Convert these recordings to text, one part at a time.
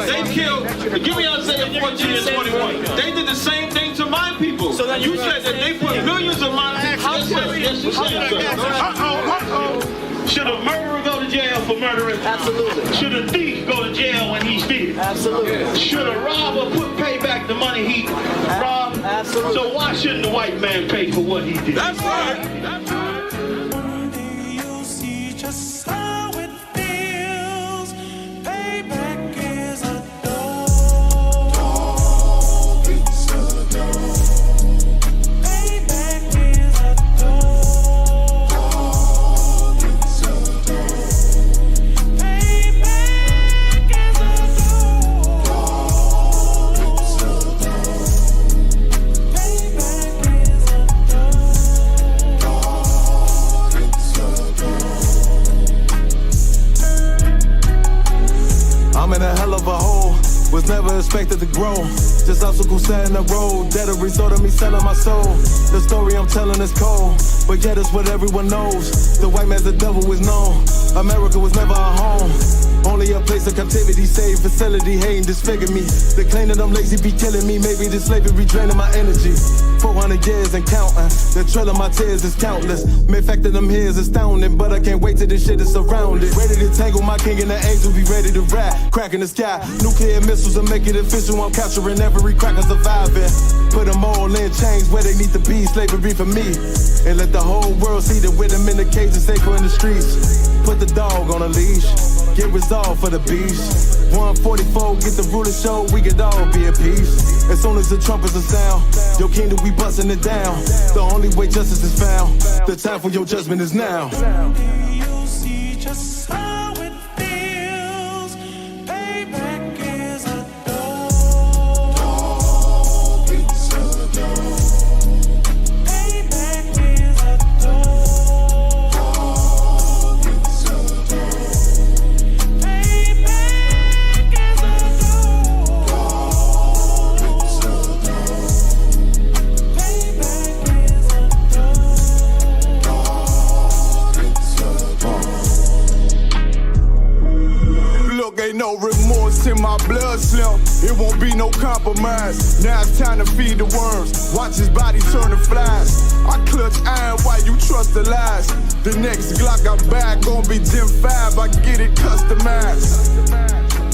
They killed, give me Isaiah 14 and 21. They did the same thing to my people. So then you said that they put millions of my people. Yes, you said, sir. Should a murderer go to jail for murdering? Absolutely. Should a thief go to jail when he steals? Absolutely. Should a robber pay back the money he robbed? Absolutely. So why shouldn't the white man pay for what he did? That's right. That's right. One day you'll see just how it feels. Payback is a dog. It's a dog. Payback is a dog. It's a dog. Payback is a dog. It's a dog. Payback is a I'm in a hell of a hole, was never expected to grow. Just obstacles set in the road, that a result of me selling my soul. The story I'm telling is cold, but yet it's what everyone knows. The white man's the devil is known. America was never our home, only a place of captivity, safe facility, hating disfigure me. They claim that I'm lazy, be killing me. Maybe this slavery draining my energy. 400 years and counting, the trail of my tears is countless. Main fact of them here is astounding, but I can't wait till this shit is surrounded. Ready to tangle my king and the angel, be ready to rap. Cracking the sky, nuclear missiles and make it official. I'm capturing every cracker surviving. Put them all in chains where they need to be, slavery for me. And let the whole world see that with them in the cage and safer in the streets. Put the dog on a leash, get resolved for the beast. 144, get the ruler show, we could all be at peace. As soon as the trumpets are sound, your kingdom we busting it down. The only way justice is found, the time for your judgment is now. You'll see just how it feels. Payback is a dog. It's a dog. Payback is a dog. It's a dog. Payback is a dog. It's a dog. Payback is a Look, ain't no remorse in my blood slim. It won't be no compromise. Now it's time to feed the worms. Watch his body turn to flies. I clutch iron while you trust the lies. The next Glock I buy gon' be Gen 5. I get it customized.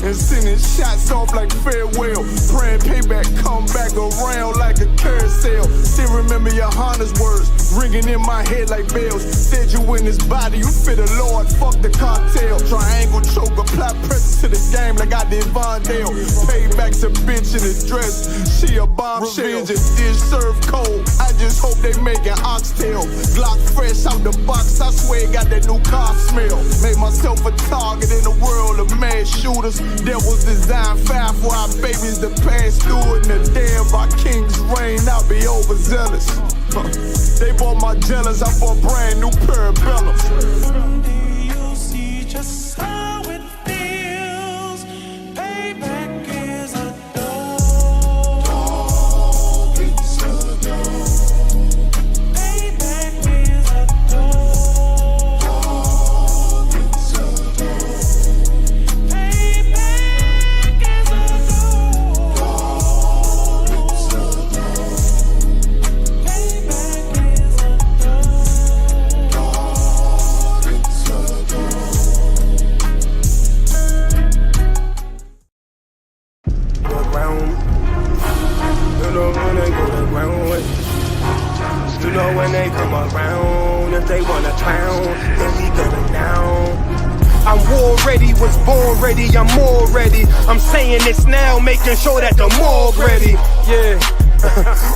And sending shots off like farewell. Praying payback come back around like a carousel. Still remember your Honda's words ringing in my head like bells. Said you in this body, you fit a Lord, fuck the cartel. Triangle choke, apply pressure to the game like I did Vondale. Payback's a bitch in a dress, she a bombshell. Revenge is dish served cold, I just hope they making oxtail. Glock fresh out the box, I swear it got that new car smell. Made myself a target in the world of mad shooters. Devils design fire for our babies to pass through it. In the day of our king's reign, I'll be overzealous. They bought my jealous, I bought brand new parabellums. Someday you'll see just how it feels. Payback is a dog. It's a dog. Payback is a dog. It's a dog. Payback is a dog. It's a dog. Payback is a You know when they come around, if they wanna clown, then we going down. I'm war ready, was born ready, I'm more ready. I'm saying this now, making sure that the morgue ready. Yeah.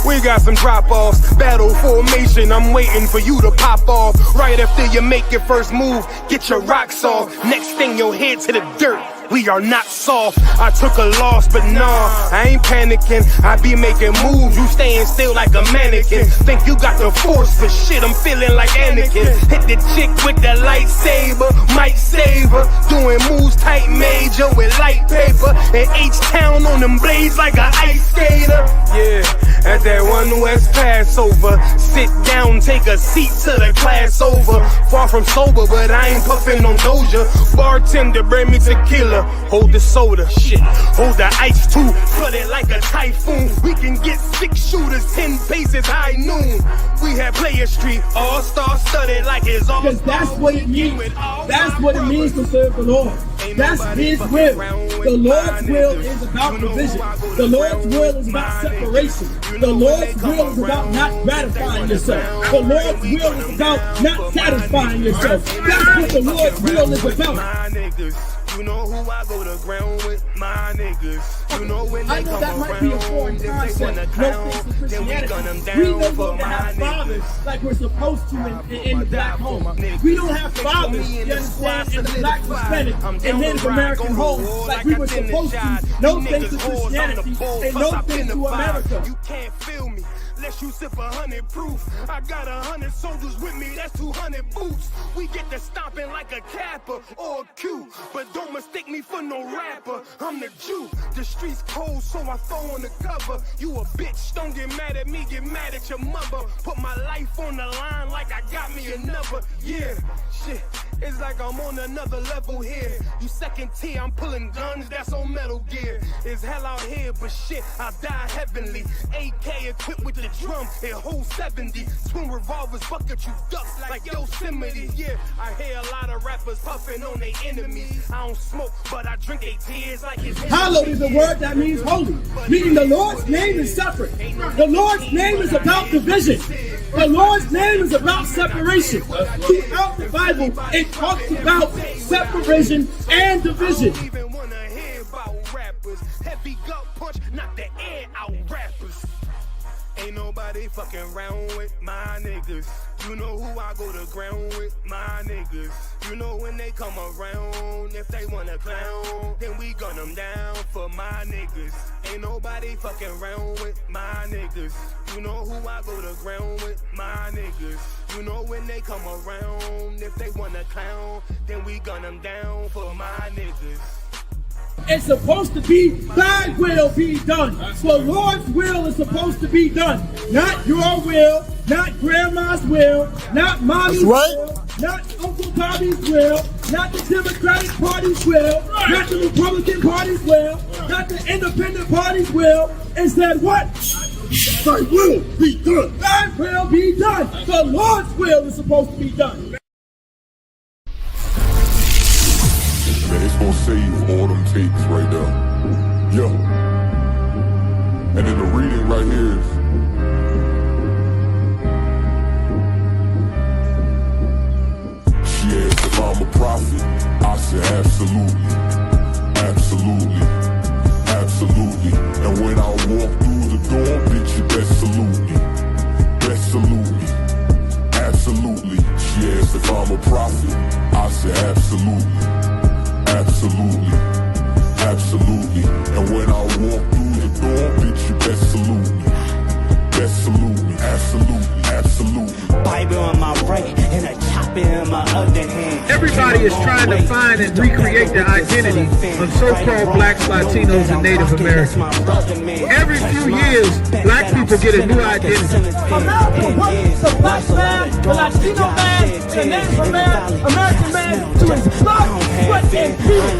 We got some drop-offs, battle formation, I'm waiting for you to pop off. Right after you make your first move, get your rocks off. Next thing you'll head to the dirt, we are not soft. I took a loss, but nah, I ain't panicking. I be making moves, you staying still like a mannequin. Think you got the force, but shit, I'm feeling like Anakin. Hit the chick with the lightsaber, might save her. Doing moves tight major with light paper. And H-Town on them blades like an ice skater. Yeah, at that one West Passover. Sit down, take a seat to the class over. Far from sober, but I ain't puffin' on Doja. Bartender, bring me tequila. Hold the soda, shit. Hold the ice too, flood it like a typhoon. We can get 6 shooters, 10 paces high noon. We have Player Street, all-star studded like it's all. Because that's what it means. That's what it means to serve the Lord. That's His will. The Lord's will is about division. The Lord's will is about separation. The Lord's will is about not gratifying yourself. The Lord's will is about not satisfying yourself. That's what the Lord's will is about. You know who I go to ground with, my niggas. You know when I know that might be a foreign concept. No things to Christianity. We don't want to have fathers like we're supposed to in the black home. We don't have fathers, you understand, in the black, Hispanic, and Native American homes like we were supposed to. No thanks to Christianity and no thanks to America. You can't feel me. Unless you sip 100 proof. I got 100 soldiers with me, that's 200 boots. We get to stomping like a Kappa or a Q. But don't mistake me for no rapper, I'm the Jew. The streets cold, so I throw on the cover. You a bitch, don't get mad at me, get mad at your mother. Put my life on the line like I got me another. Yeah, shit, it's like I'm on another level here. You second tier, I'm pulling guns, that's on Metal Gear. It's hell out here, but shit, I die heavenly. AK equipped with the drum, it holds 70. Twin revolvers, bucket you ducks like Yosemite. Yeah, I hear a lot of rappers puffing on their enemies. I don't smoke, but I drink their tears like it's Hallowed is a word that means holy, meaning the Lord's name is separate. The Lord's name is about division. The Lord's name is about separation. Throughout the Bible, it talks about separation and division. I don't even wanna hear about rappers. Heavy gut punch, knock the air out rappers. Ain't nobody fucking around with my niggas. You know who I go to ground with, my niggas. You know when they come around, if they wanna clown, then we gun them down for my niggas. Ain't nobody fucking around with my niggas. You know who I go to ground with, my niggas. You know when they come around, if they wanna clown, then we gun them down for my niggas. It's supposed to be thy will be done. The Lord's will is supposed to be done. Not your will, not grandma's will, not mommy's will, not Uncle Bobby's will, not the Democratic Party's will, not the Republican Party's will, not the Independent Party's will. Instead, what? Thy will be done. Thy will be done. The Lord's will is supposed to be done. Man, it's gonna save all them tapes right there. Yo. And then the reading right here is, she asked if I'm a prophet. I said absolutely. Absolutely. Absolutely. And when I walk through the door, bitch, you best salute me. Best salute me. Absolutely. She asked if I'm a prophet. I said absolutely. Absolutely, absolutely. And when I walk through the door, bitch, you best salute me. Best salute me. Absolutely, absolutely. Bible in my right and a chopper in my other hand. Everybody is trying to find and recreate their identity of so-called blacks, Latinos, and Native Americans. Every few years, black people get a new identity. America wants the black man, the Latino man, the Native American man to his blood, sweat, and tears.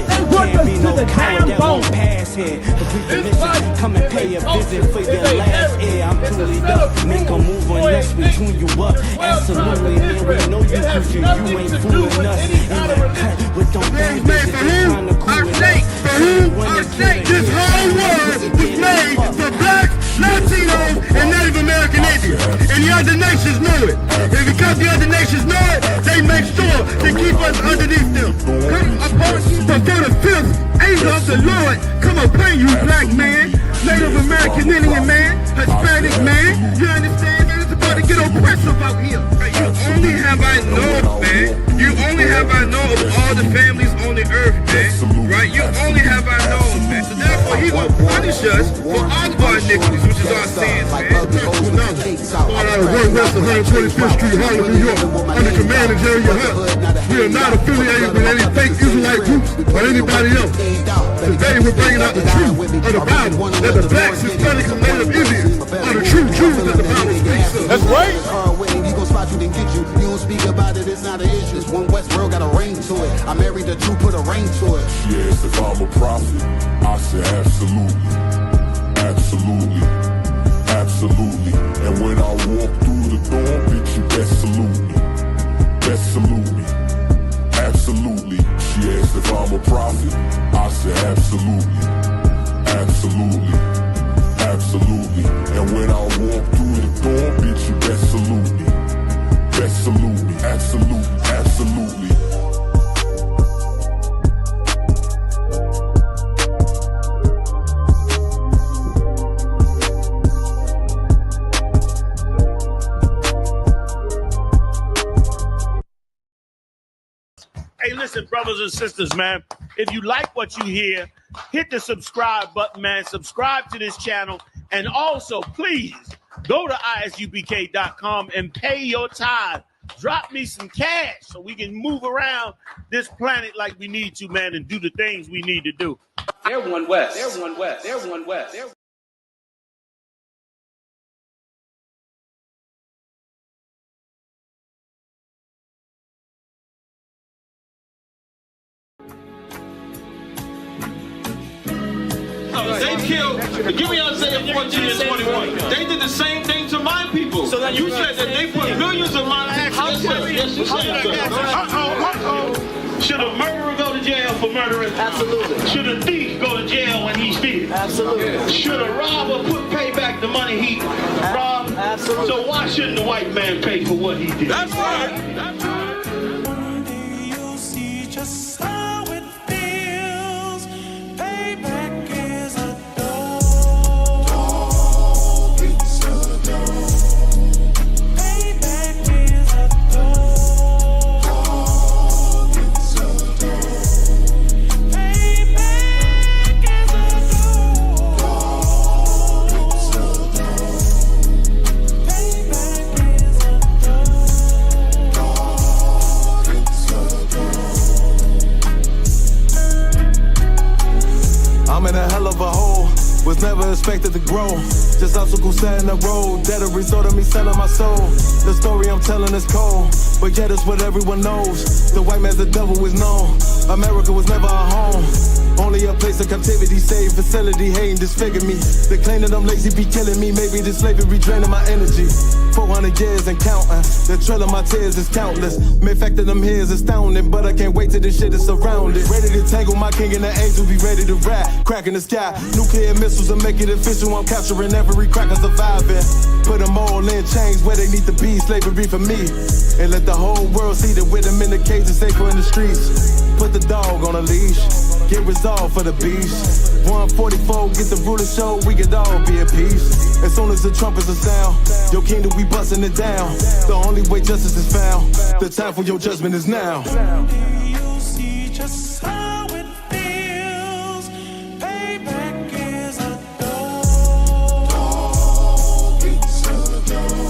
They work us to the damn bone. Come and pay a visit for your last year. I'm truly up. Make a move unless we tune you up. Absolutely, man. We know you crucial. You ain't fooling us. In that cut with them bang bitches trying to cool it up. This whole world was made for blacks, Latinos, and Native American Indians. And the other nations know it. And because the other nations know it, they make sure to keep us underneath them. But for the fifth angel of the Lord, come upon you, black man, Native American Indian man, Hispanic man. You understand? Man, it's about to get oppressive out here. You only have I know, man. You only have I know of all the families on the earth, man. Right? You only have I know, man. So therefore, he will punish us for all of our iniquities, which is our sins, man. Going out of 1 West 125th Street, Harlem, New York, under command of Jerry Hunt. We are not affiliated with any fake Israelite groups or anybody else. Today we're bringing out the truth of the Bible that the blacks, Hispanic, and Native Indians And when I walk through the door, bitch, you best salute me. Best salute me, absolutely, absolutely. Hey, listen, brothers and sisters, man. If you like what you hear, hit the subscribe button, man. Subscribe to this channel. And also, please, go to ISUPK.com and pay your tithe. Drop me some cash so we can move around this planet like we need to, man, and do the things we need to do. They're one West. They're one West. They're one West. They're They killed, give me Isaiah 14 and 21. They did the same thing to my people. So you said that they put millions of my people. Yes, you said so. Should a murderer go to jail for murdering? Absolutely. Should a thief go to jail when he steals? Absolutely. Should a robber pay back the money he robbed? Absolutely. So why shouldn't the white man pay for what he did? That's right. That's right. One day you'll see just how it feels. Payback is a dog. It's a dog. Payback is a dog. It's a dog. Payback is a dog. It's a dog. Payback is a I'm in a hell of a hole, was never expected to grow. Just obstacles set in the road, that a result of me selling my soul. The story I'm telling is cold, but yet it's what everyone knows. The white man's the devil is known. America was never a home, only a place of captivity, safe facility, hating, disfigure me. They claim that I'm lazy, be killing me. Maybe this slavery draining my energy. 400 years and counting, the trail of my tears is countless. Main fact that I'm here is astounding, but I can't wait till this shit is surrounded. Ready to tangle my king and the angel, be ready to rap. Crack in the sky, nuclear missiles and make it official. I'm capturing every cracker surviving. Put them all in chains where they need to be, slavery for me. And let the whole world see that with them in the cage and safer in the streets. Put the dog on a leash, get resolved for the beast. 144, get the ruler show, we could all be at peace. As soon as the trumpets are sound, your kingdom we busting it down. The only way justice is found, the time for your judgment is now. You'll see just how it feels. Payback is a dog. It's a dog.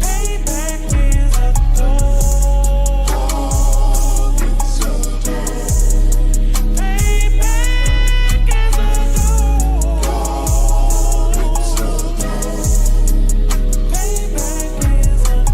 Payback is a dog. It's a dog. Payback is a dog. It's a dog. Payback is a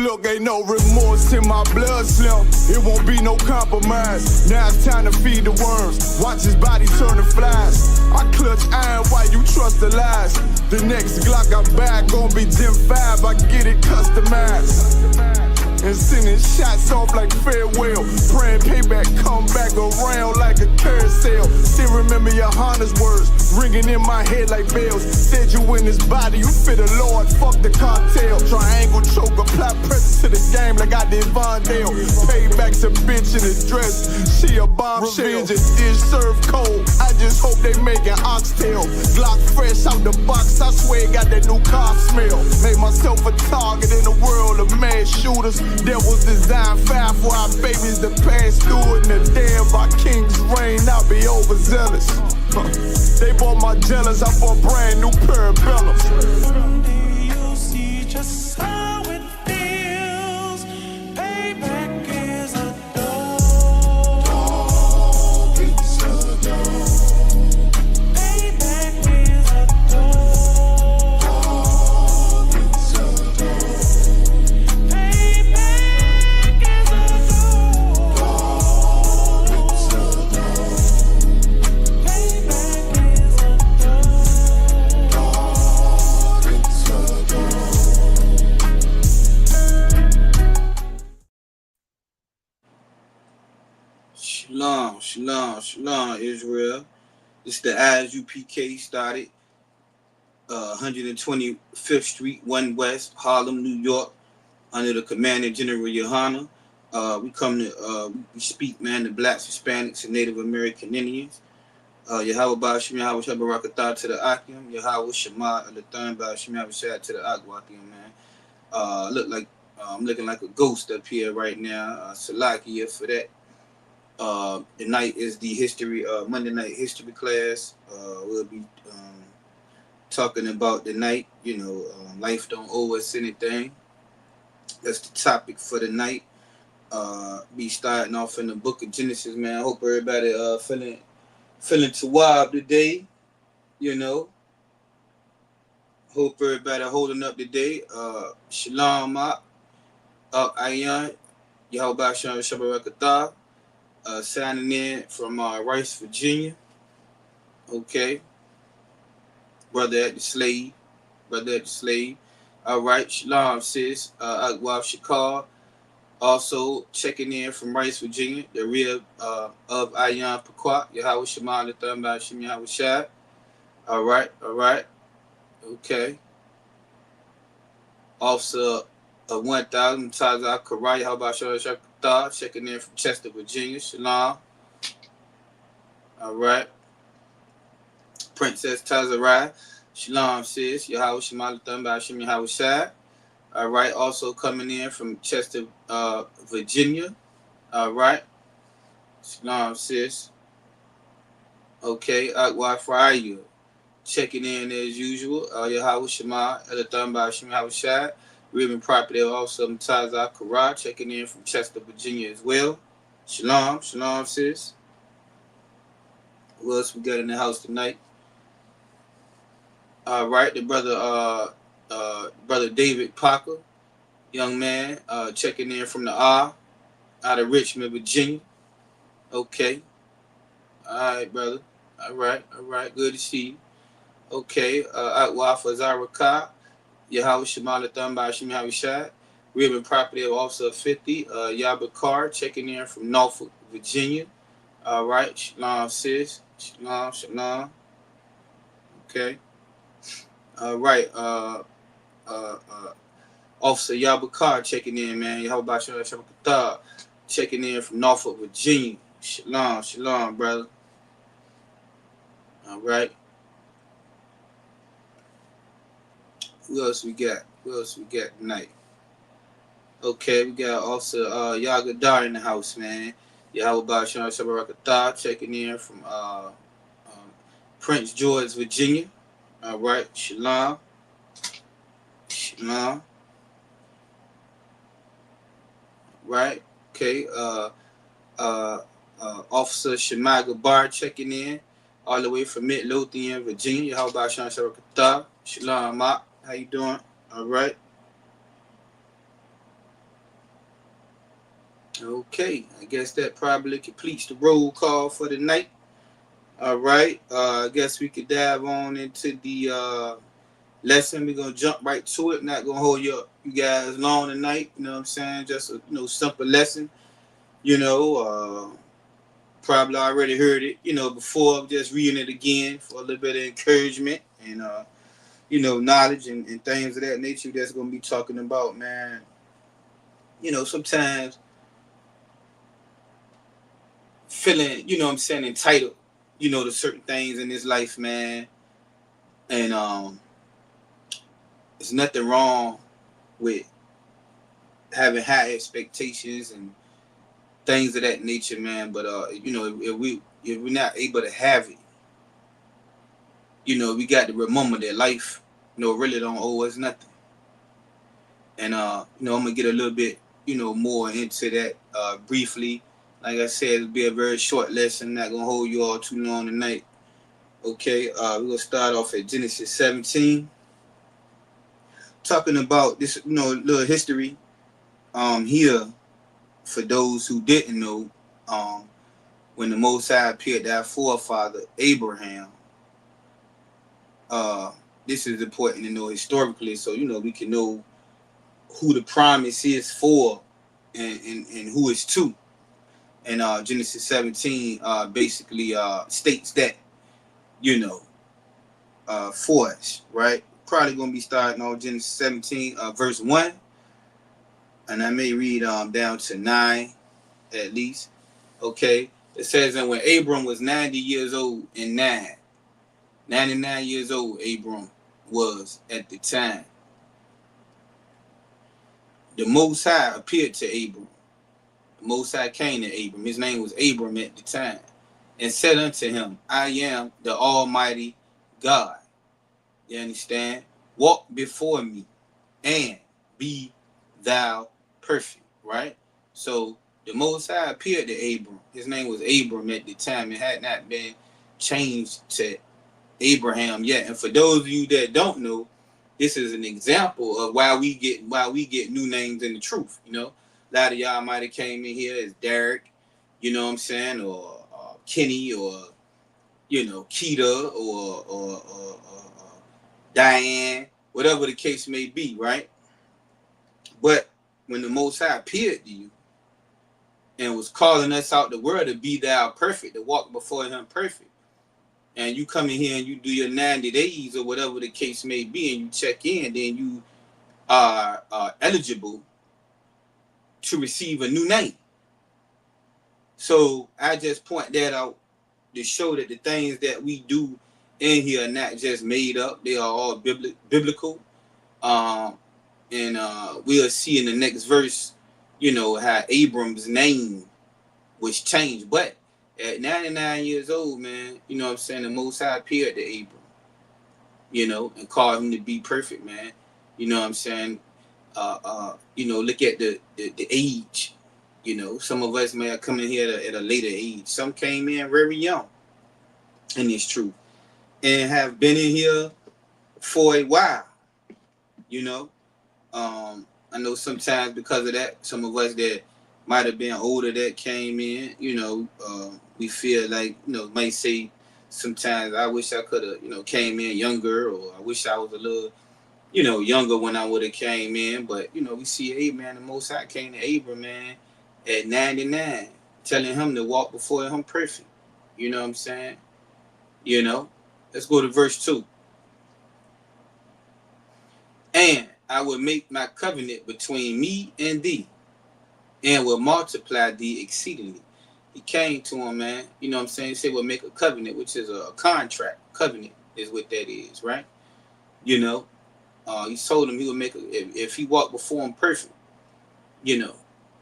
Look, ain't no remorse in my blood slim. It won't be no compromise. Now it's time to feed the worms. Watch his body turn to flies. I clutch iron while you trust the lies. The next Glock I buy gon' be Gen 5. I get it customized. And sending shots off like farewell. Praying payback come back around like a carousel. Still remember your Honda's words ringing in my head like bells. Said you in this body, you fit a Lord, fuck the cartel. Triangle choke, apply pressure to the game like I did Vondale. Payback's a bitch in a dress, she a bombshell. Revenge is dish served cold, I just hope they making oxtail. Glock fresh out the box, I swear it got that new car smell. Made myself a target in the world of mad shooters. There was design fire for our babies to pass through. In the day of our king's reign, I'll be overzealous. They bought my jealous, I bought brand new parabellums. Someday you'll see just how it feels. Payback is a dog. It's a dog. Payback is a dog. It's a dog. Payback is a dog. It's a dog. Payback is a dog. It's a dog. Shalom, shalom, shalom, Israel. It's the ISUPK started 125th Street, 1 West, Harlem, New York, under the Commander General Yohana. We come to we speak, man, the blacks, Hispanics, and Native American Indians. Yahweh Bashim, Yahweh Shabarakatah to the Akim, Yahweh Shema Alathan Bashim, Yahweh Shad to the Agwakim, man. Look like I'm looking like a ghost up here right now. Salakia for that. Tonight is the history Monday night history class. We'll be talking about the night. You know, life don't owe us anything. That's the topic for the night. Be starting off in the book of Genesis, man. I hope everybody feeling tawab today. You know, hope everybody holding up today. Shalom, Ayan, Yahweh Basham Shabarakatah. Signing in from Rice, Virginia. Okay. Brother at the slave. All right. Shalom, sis. Akwab Shakar. Also checking in from Rice, Virginia. The real of Ayan Paquat. Yahweh Shema Latham Bashim Yahweh Shad. All right. Okay. Officer of 1000 Taza Karai. How about Shakar? Checking in from Chester, Virginia. Shalom. All right. Princess Tazarai. Shalom, sis. Yahweh Shema Latham Bashim Yahweh Shad. All right. Also coming in from Chester, Virginia. All right. Shalom, sis. Okay. Akwa Fryer. Checking in as usual. Yahweh Shema Latham Bashim Yahweh Shad. Ribbon property also Taza Karai. Checking in from Chester, Virginia as well. Shalom, sis. Who else we got in the house tonight? All right, the brother David Parker, young man, checking in from the R out of Richmond, Virginia. Okay. All right, brother. All right. Good to see you. Okay. Atwa for Zaraka, Yahweh Shema Latham Bashim Yahweh Shad. Ribbon property of Officer 50, Yabakar, checking in from Norfolk, Virginia. All right. Shalom, sis. Shalom. Okay. All right. Officer Yabakar checking in, man. Yahweh Shabbat checking in from Norfolk, Virginia. Shalom, brother. All right. Who else we got tonight? Okay, we got Officer Yagadar in the house, man. Yahweh Shabbat checking in from Prince George, Virginia. All right. Shalom. Right. Okay. Officer Shemaga Bar checking in all the way from Midlothian, Virginia. How about Shabbat? Shalom, Mak. How you doing? All right. Okay. I guess that probably completes the roll call for the night. All right. I guess we could dive on into the lesson. We're gonna jump right to it. Not gonna hold you guys long tonight. You know what I'm saying? Just a simple lesson. Probably already heard it, before. I'm just reading it again for a little bit of encouragement and knowledge and things of that nature. That's gonna be talking about, man. Sometimes feeling, entitled, to certain things in this life, man. And there's nothing wrong with having high expectations and things of that nature, man. But if we're not able to have it, we got to remember that life, really don't owe us nothing. And I'm gonna get a little bit, more into that briefly. Like I said, it'll be a very short lesson. Not gonna hold you all too long tonight. Okay, we're gonna start off at Genesis 17. Talking about this, little history here for those who didn't know, when the Most High appeared to our forefather Abraham. This is important to know historically, so we can know who the promise is for and who it's to. And Genesis 17 basically states that, you know, for us, right? Probably going to be starting on Genesis 17, verse 1. And I may read down to 9 at least. Okay. It says, and when Abram was 90 years old and 99 years old, Abram was at the time, the Most High appeared to Abram. The Most High came to Abram. His name was Abram at the time. And said unto him, I am the Almighty God. You understand? Walk before me and be thou perfect. Right? So the Most High appeared to Abram. His name was Abram at the time. It had not been changed to Abraham yet. And for those of you that don't know, this is an example of why we get new names in the truth. You know, a lot of y'all might have came in here as Derek, you know what I'm saying, or Kenny, or you know, Keita, or Diane, whatever the case may be, right? But when the Most High appeared to you and was calling us out the world to be thou perfect, to walk before him perfect, and you come in here and you do your 90 days or whatever the case may be, and you check in, then you are eligible to receive a new name. So I just point that out to show that the things that we do in here are not just made up. They are all biblical. And we'll see in the next verse, you know, how Abram's name was changed. But at 99 years old, man, you know what I'm saying, the Most High appeared to Abram, you know, and called him to be perfect, man. You know what I'm saying? You know, look at the age. You know, some of us may have come in here at a later age. Some came in very young, and it's true, and have been in here for a while. You know, I know sometimes because of that, some of us that might have been older that came in, you know, we feel like, you know, might say sometimes I wish I could have, you know, came in younger, or I wish I was a little, you know, younger when I would have came in. But, you know, we see, hey, man, the Most High came to Abram, man, at 99, telling him to walk before him perfect. You know what I'm saying? You know, let's go to verse 2. And I will make my covenant between me and thee, and will multiply thee exceedingly. He came to him, man. You know what I'm saying? He said, we'll make a covenant, which is a contract. Covenant is what that is, right? You know, he told him he would make if he walked before him perfect, you know,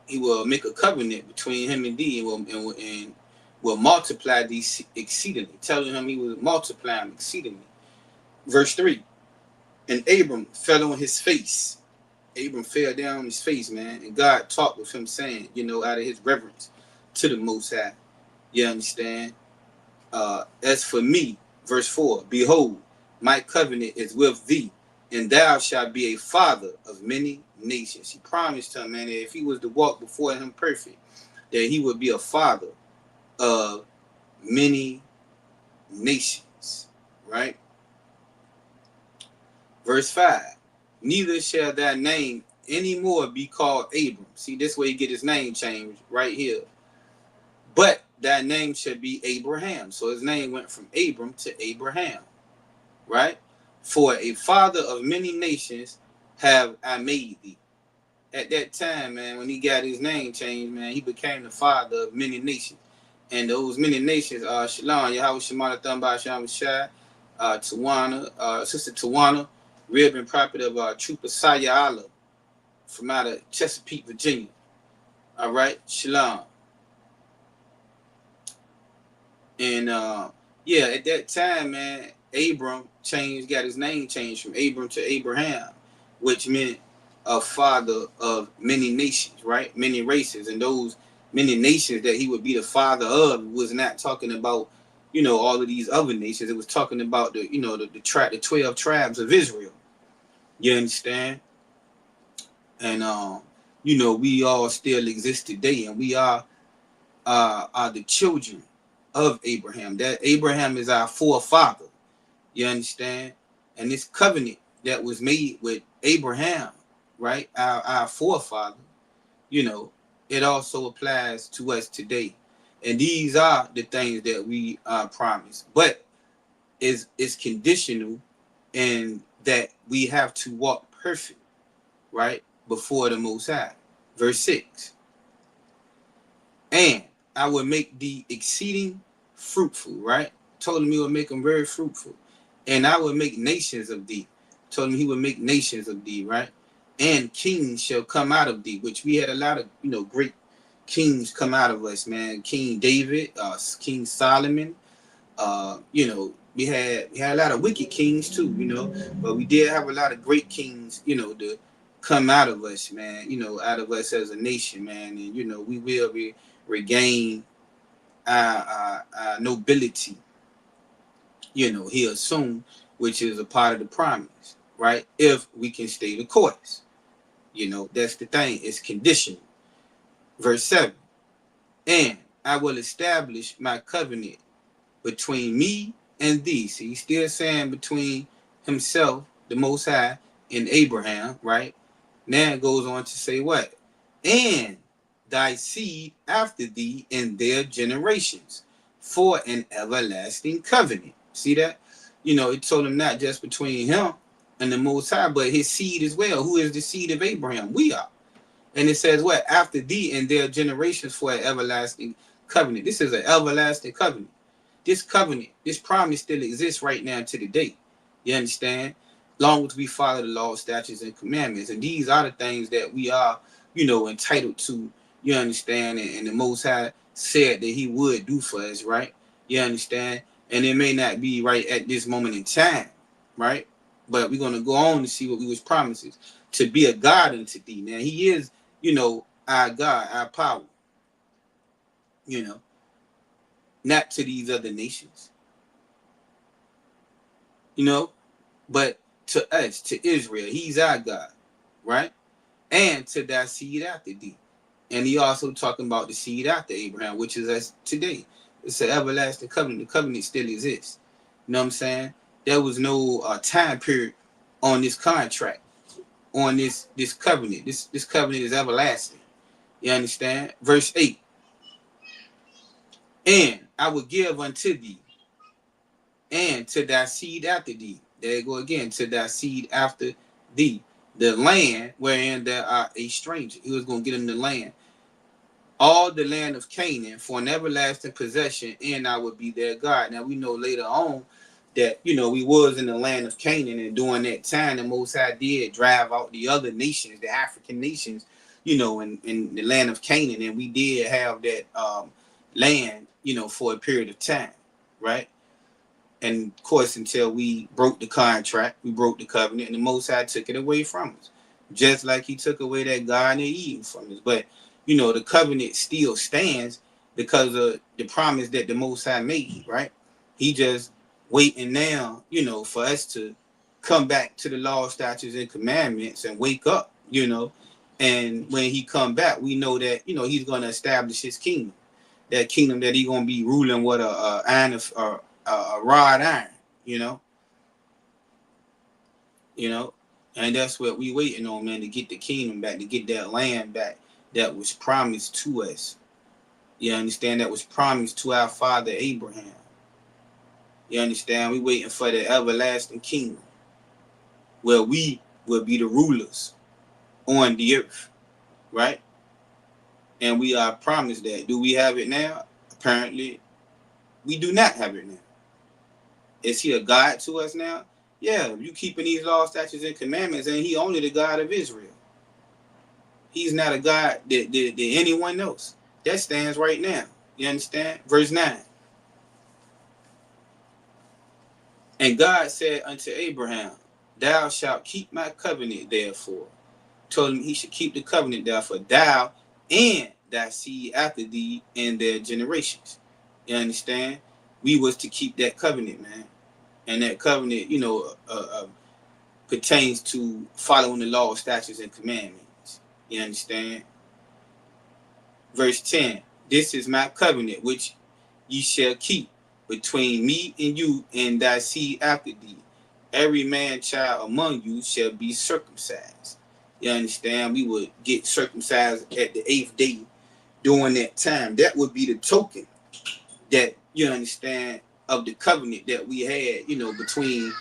he will make a covenant between him and thee, and will multiply thee exceedingly, telling him he will multiply him exceedingly. Verse 3. And Abram fell on his face. Abram fell down on his face, man. And God talked with him, saying, you know, out of his reverence to the Most High. You understand? As for me, verse 4, behold, my covenant is with thee, and thou shalt be a father of many nations. He promised him, man, that if he was to walk before him perfect, that he would be a father of many nations, right? Verse 5, neither shall thy name anymore be called Abram. See, this way he get his name changed right here. But thy name shall be Abraham. So his name went from Abram to Abraham, right? For a father of many nations have I made thee. At that time, man, when he got his name changed, man, he became the father of many nations. And those many nations are Shalom, Yahweh Shemana Thamba Shalom Shai, Tawana, Sister Tawana, Rib and prophet of Trooper Saya Allah from out of Chesapeake, Virginia. All right, Shalom. And yeah, at that time, man, Abram got his name changed from Abram to Abraham, which meant a father of many nations, right? Many races. And those many nations that he would be the father of was not talking about, you know, all of these other nations. It was talking about the, you know, the 12 tribes of Israel. You understand? And you know, we all still exist today, and we are the children of Abraham. That Abraham is our forefather. You understand? And this covenant that was made with Abraham, right? Our forefather, you know, it also applies to us today. And these are the things that we promise. But it's conditional in that we have to walk perfect, right, before the Most High. Verse 6. And I will make thee exceeding fruitful, right? Told him he would make them very fruitful. And I will make nations of thee. Told him he would make nations of thee, right? And kings shall come out of thee, which we had a lot of, great kings come out of us, man. King David, King Solomon, we had a lot of wicked kings too, but we did have a lot of great kings, to come out of us, man, out of us as a nation, man. And, we will regain our nobility, here soon, which is a part of the promise, right? If we can stay the course, that's the thing. It's conditional. Verse 7. And I will establish my covenant between me and thee. See, he's still saying between himself, the Most High, and Abraham, right? Now it goes on to say what? And thy seed after thee in their generations for an everlasting covenant. See that? It told him not just between him and the Most High, but his seed as well. Who is the seed of Abraham? We are. And it says what? After thee in their generations for an everlasting covenant. This is an everlasting covenant. This covenant, this promise still exists right now to the day. You understand? Long as we follow the law, statutes, and commandments. And these are the things that we are, entitled to. You understand? And the Most High said that he would do for us, right? You understand? And it may not be right at this moment in time, right? But we're going to go on to see what we was promises. To be a God unto thee. Now, he is, our God, our power. Not to these other nations. But to us, to Israel, he's our God, right? And to thy seed after thee. And he also talking about the seed after Abraham, which is us today. It's an everlasting covenant. The covenant still exists. You know what I'm saying? There was no time period on this contract, on this covenant. This covenant is everlasting. You understand? Verse 8. And I will give unto thee, and to thy seed after thee. There you go again, to thy seed after thee. The land wherein there are a stranger. He was going to get him the land. All the land of Canaan for an everlasting possession, and I would be their God. Now we know later on that, we was in the land of Canaan, and during that time, the Most High did drive out the other nations, the African nations, in the land of Canaan. And we did have that land, for a period of time, right? And of course, until we broke the contract, we broke the covenant, and the Most High took it away from us. Just like he took away that Garden of Eden from us. But, the covenant still stands because of the promise that the Most High made, right? He just waiting now, for us to come back to the law, statutes, and commandments and wake up, And when he come back, we know that, he's going to establish his kingdom. That kingdom that he's going to be ruling with a rod iron, and that's what we waiting on, man, to get the kingdom back, to get that land back that was promised to us. You understand? That was promised to our father Abraham. You understand? We waiting for the everlasting kingdom where we will be the rulers on the earth, right? And we are promised that. Do we have it now? Apparently, we do not have it now. Is he a God to us now? Yeah, you keeping these laws, statutes, and commandments, and he only the God of Israel. He's not a God that anyone else. That stands right now. You understand? Verse 9. And God said unto Abraham, thou shalt keep my covenant therefore. Told him he should keep the covenant therefore, thou and thy seed after thee and their generations. You understand? We was to keep that covenant, man. And that covenant, pertains to following the law, statutes, and commandments. You understand? Verse 10. This is my covenant which ye shall keep between me and you and thy seed after thee. Every man child among you shall be circumcised. You understand? We would get circumcised at the 8th day during that time. That would be the token that, you understand, of the covenant that we had, you know, between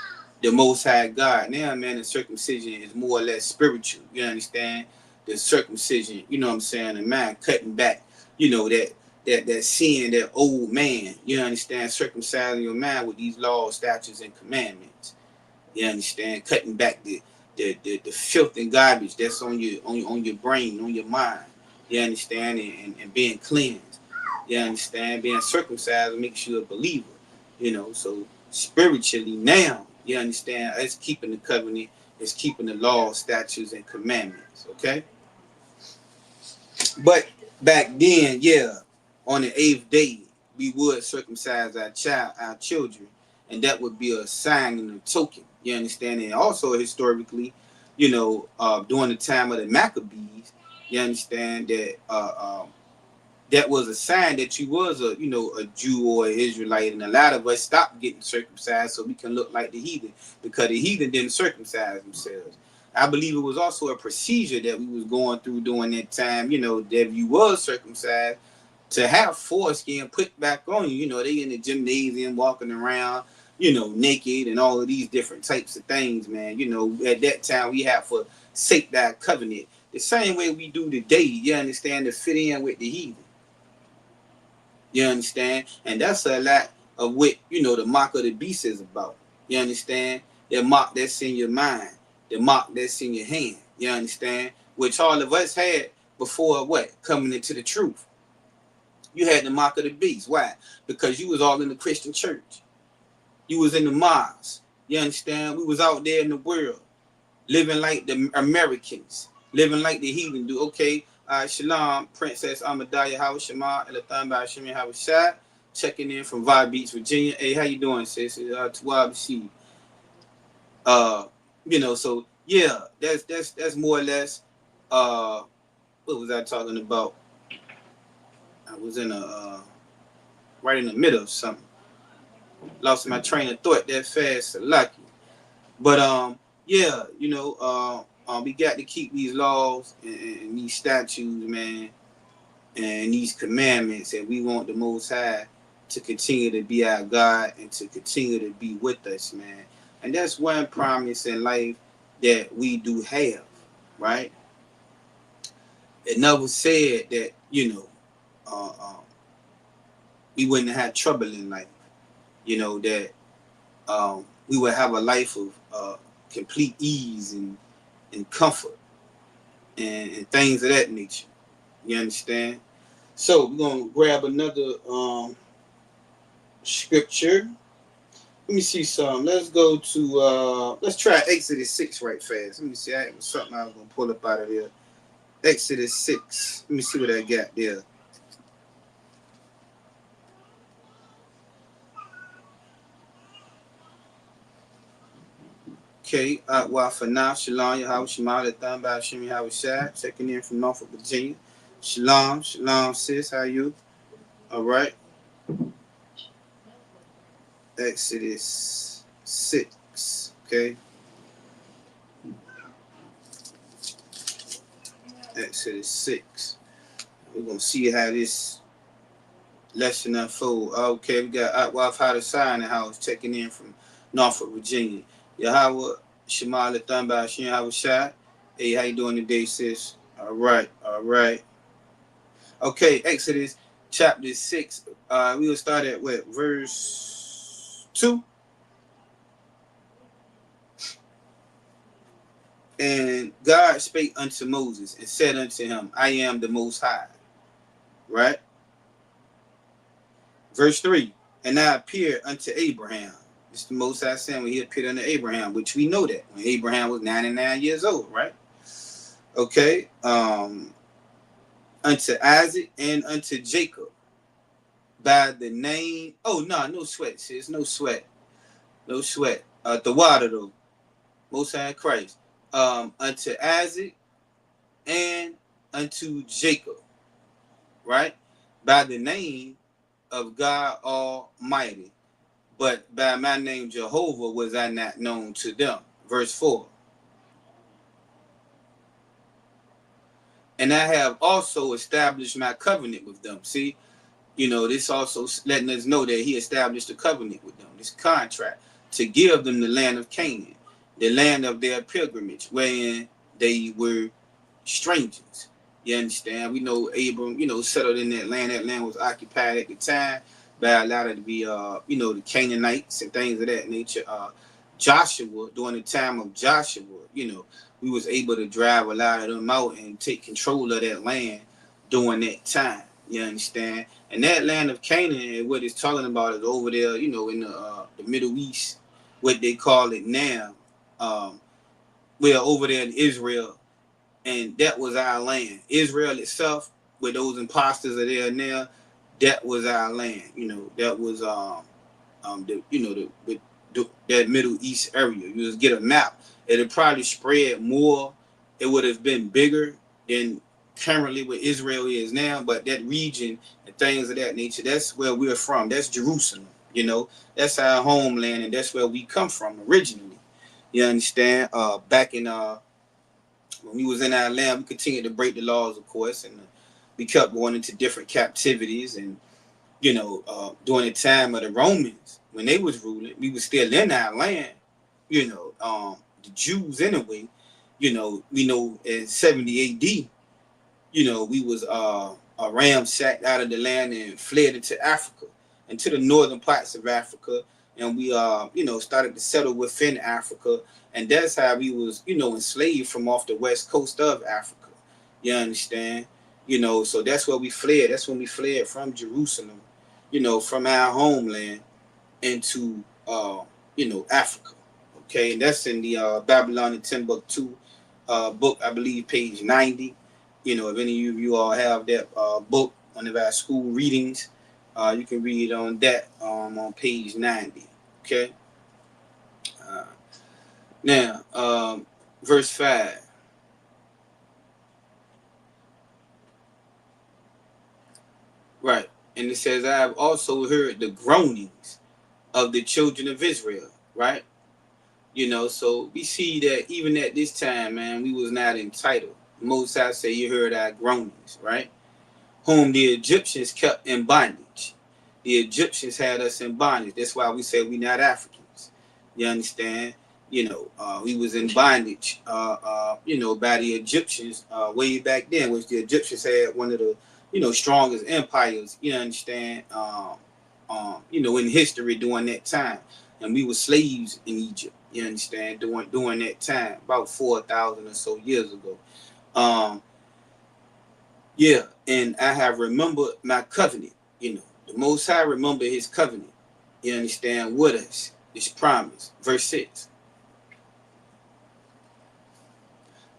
the Most High God. Now, man, the circumcision is more or less spiritual. You understand? The circumcision, you know what I'm saying, the mind cutting back, you know, that sin, that old man, you understand, circumcising your mind with these laws, statutes, and commandments. You understand? Cutting back the filth and garbage that's on your brain, on your mind. You understand? And being cleansed. You understand? Being circumcised makes you a believer. You know, so spiritually now, you understand, it's keeping the covenant, it's keeping the laws, statutes, and commandments. Okay? But back then, yeah, on the 8th day, we would circumcise our children, and that would be a sign and a token. You understand? And also historically, you know, during the time of the Maccabees, you understand that that was a sign that you was a, you know, a Jew or an Israelite, and a lot of us stopped getting circumcised so we can look like the heathen, because the heathen didn't circumcise themselves. I believe it was also a procedure that we was going through during that time, you know, that if you was circumcised, to have foreskin put back on you. You know, they in the gymnasium walking around, you know, naked and all of these different types of things, man. You know, at that time we had forsake that covenant the same way we do today, you understand, to fit in with the heathen. You understand? And that's a lot of what, you know, the mark of the beast is about. You understand? That mark that's in your mind, the mark that's in your hand. You understand? Which all of us had before what? Coming into the truth. You had the mark of the beast. Why? Because you was all in the Christian church. You was in the mosque. You understand? We was out there in the world, living like the Americans, living like the heathen do. Okay, Shalom, Princess Amadaya Howard Shema, Elathan by Shemi Howard Shad, checking in from Vibe Beach, Virginia. Hey, how you doing, sis? Tawab She. You know, so yeah, that's more or less what was I talking about? I was in a right in the middle of something. Lost my train of thought that fast, lucky. But yeah, you know, we got to keep these laws and these statutes, man, and these commandments, and we want the Most High to continue to be our God and to continue to be with us, man. And that's one promise in life that we do have, right? It never said that, you know, we wouldn't have had trouble in life, you know, that we would have a life of complete ease and comfort and things of that nature. You understand? So we're going to grab another scripture. Let me see some. Let's go to, let's try Exodus 6 right fast. Let me see. I had something I was going to pull up out of there. Exodus 6. Let me see what I got there. Okay, well, for now, Shalom, Yahweh Shema, Lathan by Hashem Yahweh Shad, checking in from Norfolk, Virginia. Shalom, Shalom, sis, how you? All right. Exodus 6, okay. Exodus 6. We're going to see how this lesson unfold. Okay, we got Waf Hadasai in the house, checking in from Norfolk, Virginia. Yahweh Shema Lathan by Hashem Yahweh Shad. Hey, how you doing today, sis? All right, all right. Okay, Exodus chapter 6. We will start at what? Verse 2. And God spake unto Moses and said unto him, I am the Most High. Right? Verse 3. And I appeared unto Abraham. It's the Most High saying when he appeared unto Abraham, which we know that when Abraham was 99 years old, right? Okay. Unto Isaac and unto Jacob by the name. Oh, no sweat, sis. No sweat. No sweat. The water, though. Most High Christ. Unto Isaac and unto Jacob, right? By the name of God Almighty. But by my name Jehovah was I not known to them. Verse 4. and I have also established my covenant with them. See, you know, this also letting us know that he established a covenant with them, this contract, to give them the land of Canaan, the land of their pilgrimage, wherein they were strangers. You understand? We know Abram, you know, settled in that land. That land was occupied at the time by a lot of the, you know, the Canaanites and things of that nature. Joshua, during the time of Joshua, you know, we was able to drive a lot of them out and take control of that land during that time. You understand? And that land of Canaan, what it's talking about is over there, you know, in the Middle East, what they call it now. We're over there in Israel, and that was our land. Israel itself, where those imposters are there now, that was our land. You know, that was the, you know, that Middle East area. You just get a map, it'd probably spread more. It would have been bigger than currently where Israel is now, but that region and things of that nature, that's where we're from. That's Jerusalem. You know, that's our homeland, and that's where we come from originally. You understand? Back in when we was in our land, we continued to break the laws, of course, and we kept going into different captivities. And you know, during the time of the Romans, when they was ruling, we was still in our land. You know, the Jews anyway. You know, we know in 70 A.D., you know, we was ramsacked out of the land and fled into Africa, into the northern parts of Africa, and we you know, started to settle within Africa, and that's how we was, you know, enslaved from off the west coast of Africa. You understand? You know, so that's where we fled. That's when we fled from Jerusalem, you know, from our homeland into you know, Africa. Okay, and that's in the Babylon and Timbuktu book, I believe, page 90. You know, if any of you all have that book, one of our school readings, you can read on that on page 90. Okay. Now, verse 5. Right. And it says, I have also heard the groanings of the children of Israel. Right. You know, so we see that even at this time, man, we was not entitled. Most I say you heard our groanings, right? Whom the Egyptians kept in bondage. The Egyptians had us in bondage. That's why we say we not Africans. You understand? You know, we was in bondage, you know, by the Egyptians way back then, which the Egyptians had one of the, you know, strongest empires, you understand, you know, in history during that time. And we were slaves in Egypt, you understand, during that time, about 4,000 or so years ago. Yeah, and I have remembered my covenant, you know. The Most High remember his covenant, you understand, with us, his promise. Verse 6.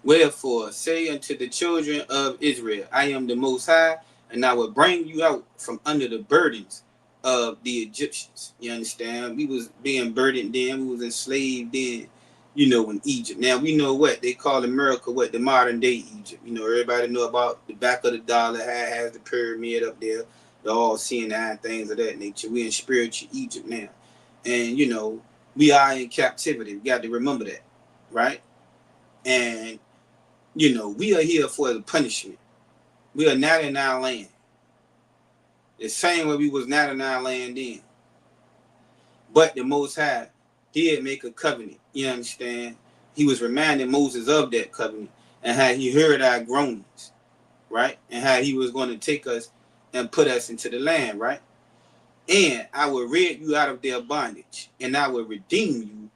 Wherefore, say unto the children of Israel, I am the Most High, and I will bring you out from under the burdens of the Egyptians. You understand? We was being burdened then, we was enslaved then, you know, in Egypt. Now, we know what they call America, what the modern day Egypt. You know, everybody know about the back of the dollar, how it has the pyramid up there, the all seeing eye, things of that nature. We in spiritual Egypt now. And, you know, we are in captivity. We got to remember that, right? And, you know, we are here for the punishment. We are not in our land. The same way we was not in our land then. But the Most High did make a covenant. You understand? He was reminding Moses of that covenant and how he heard our groanings, right? And how he was going to take us and put us into the land, right? And I will rid you out of their bondage, and I will redeem you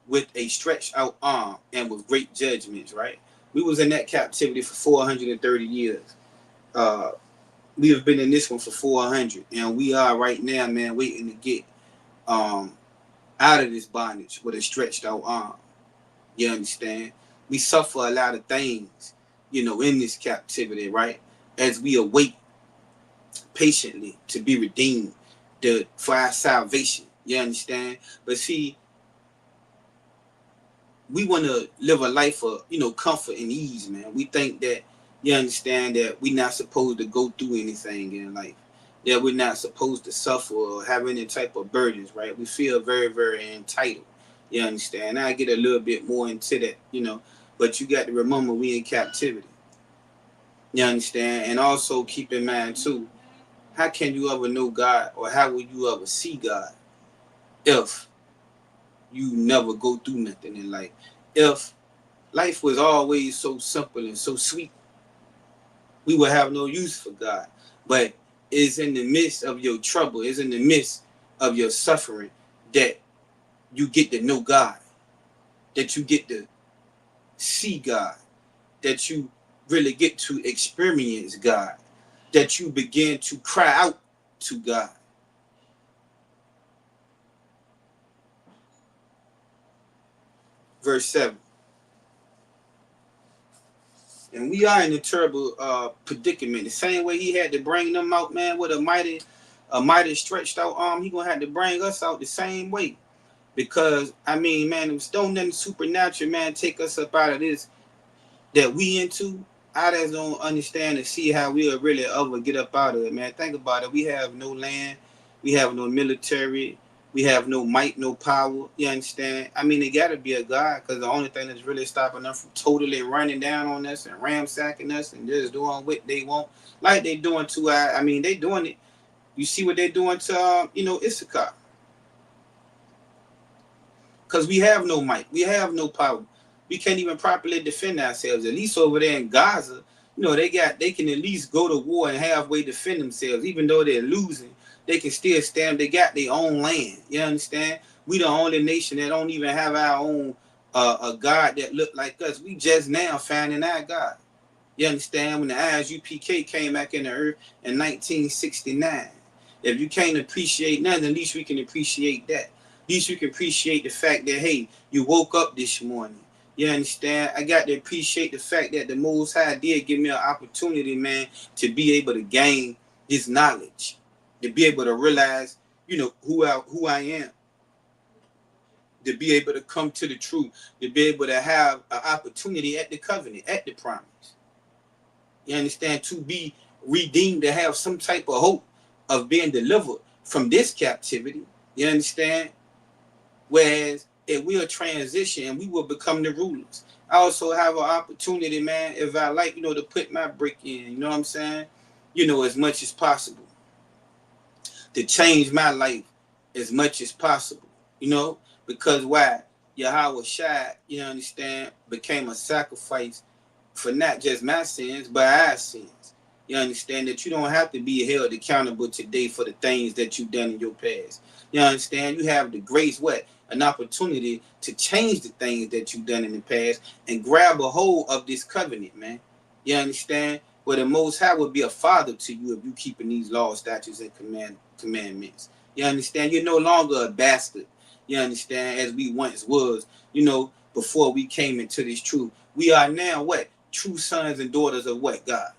with a stretched out arm and with great judgments, right? We was in that captivity for 430 years. We have been in this one for 400, and we are right now, man, waiting to get out of this bondage with a stretched out arm. You understand? We suffer a lot of things, you know, in this captivity, right? As we await patiently to be redeemed for our salvation. You understand? But see, we want to live a life of, you know, comfort and ease, man. We think that, you understand, that we're not supposed to go through anything in life, that we're not supposed to suffer or have any type of burdens, right? We feel very, very entitled. You understand? I get a little bit more into that, you know, but you got to remember we in captivity. You understand? And also keep in mind too, how can you ever know God, or how will you ever see God if you never go through nothing in life? If life was always so simple and so sweet, we would have no use for God. But it's in the midst of your trouble, it's in the midst of your suffering that you get to know God, that you get to see God, that you really get to experience God, that you begin to cry out to God. Verse 7. And we are in a terrible predicament. The same way he had to bring them out, man, with a mighty stretched out arm, he gonna have to bring us out the same way. Because I mean, man, if don't nothing supernatural, man, take us up out of this that we into. I just don't understand and see how we'll really ever get up out of it, man. Think about it. We have no land, we have no military, we have no might, no power. You understand? I mean, it got to be a God, because the only thing that's really stopping them from totally running down on us and ramsacking us and just doing what they want, like they doing to I mean, they doing it. You see what they're doing to ISUPK. Because we have no might, we have no power. We can't even properly defend ourselves. At least over there in Gaza, they can at least go to war and halfway defend themselves. Even though they're losing, they can still stand. They got their own land. You understand? We the only nation that don't even have our own a God that look like us. We just now finding our God. You understand? When the ISUPK came back in the earth in 1969. If you can't appreciate nothing, at least we can appreciate that. At least you can appreciate the fact that, hey, you woke up this morning. You understand? I got to appreciate the fact that the Most High did give me an opportunity, man, to be able to gain this knowledge, to be able to realize, who I am, to be able to come to the truth, to be able to have an opportunity at the covenant, at the promise. You understand? To be redeemed, to have some type of hope of being delivered from this captivity. You understand? Whereas it will transition and we will become the rulers. I also have an opportunity, man, if I like, to put my brick in, you know what I'm saying? As much as possible. To change my life as much as possible, because why? Yahweh Shai, you understand, became a sacrifice for not just my sins, but our sins. You understand that you don't have to be held accountable today for the things that you've done in your past. You understand? You have the grace, an opportunity to change the things that you've done in the past and grab a hold of this covenant, man. You understand? Where the Most High will be a father to you if you keeping these laws, statutes, and commandments. You understand? You're no longer a bastard. You understand? As we once was, before we came into this truth. We are now what? True sons and daughters of what? God.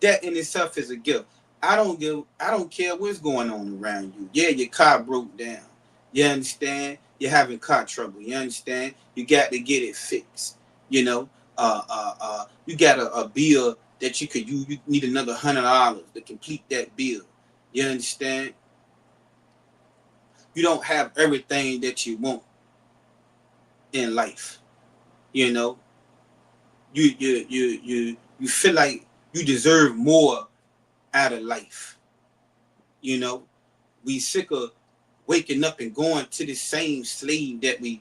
That in itself is a gift. I don't care what's going on around you. Yeah, your car broke down. You understand? You're having car trouble. You understand? You got to get it fixed. You got a bill that you could use. You need another $100 to complete that bill. You understand? You don't have everything that you want in life. You feel like you deserve more out of life. We sick of waking up and going to the same slave that we,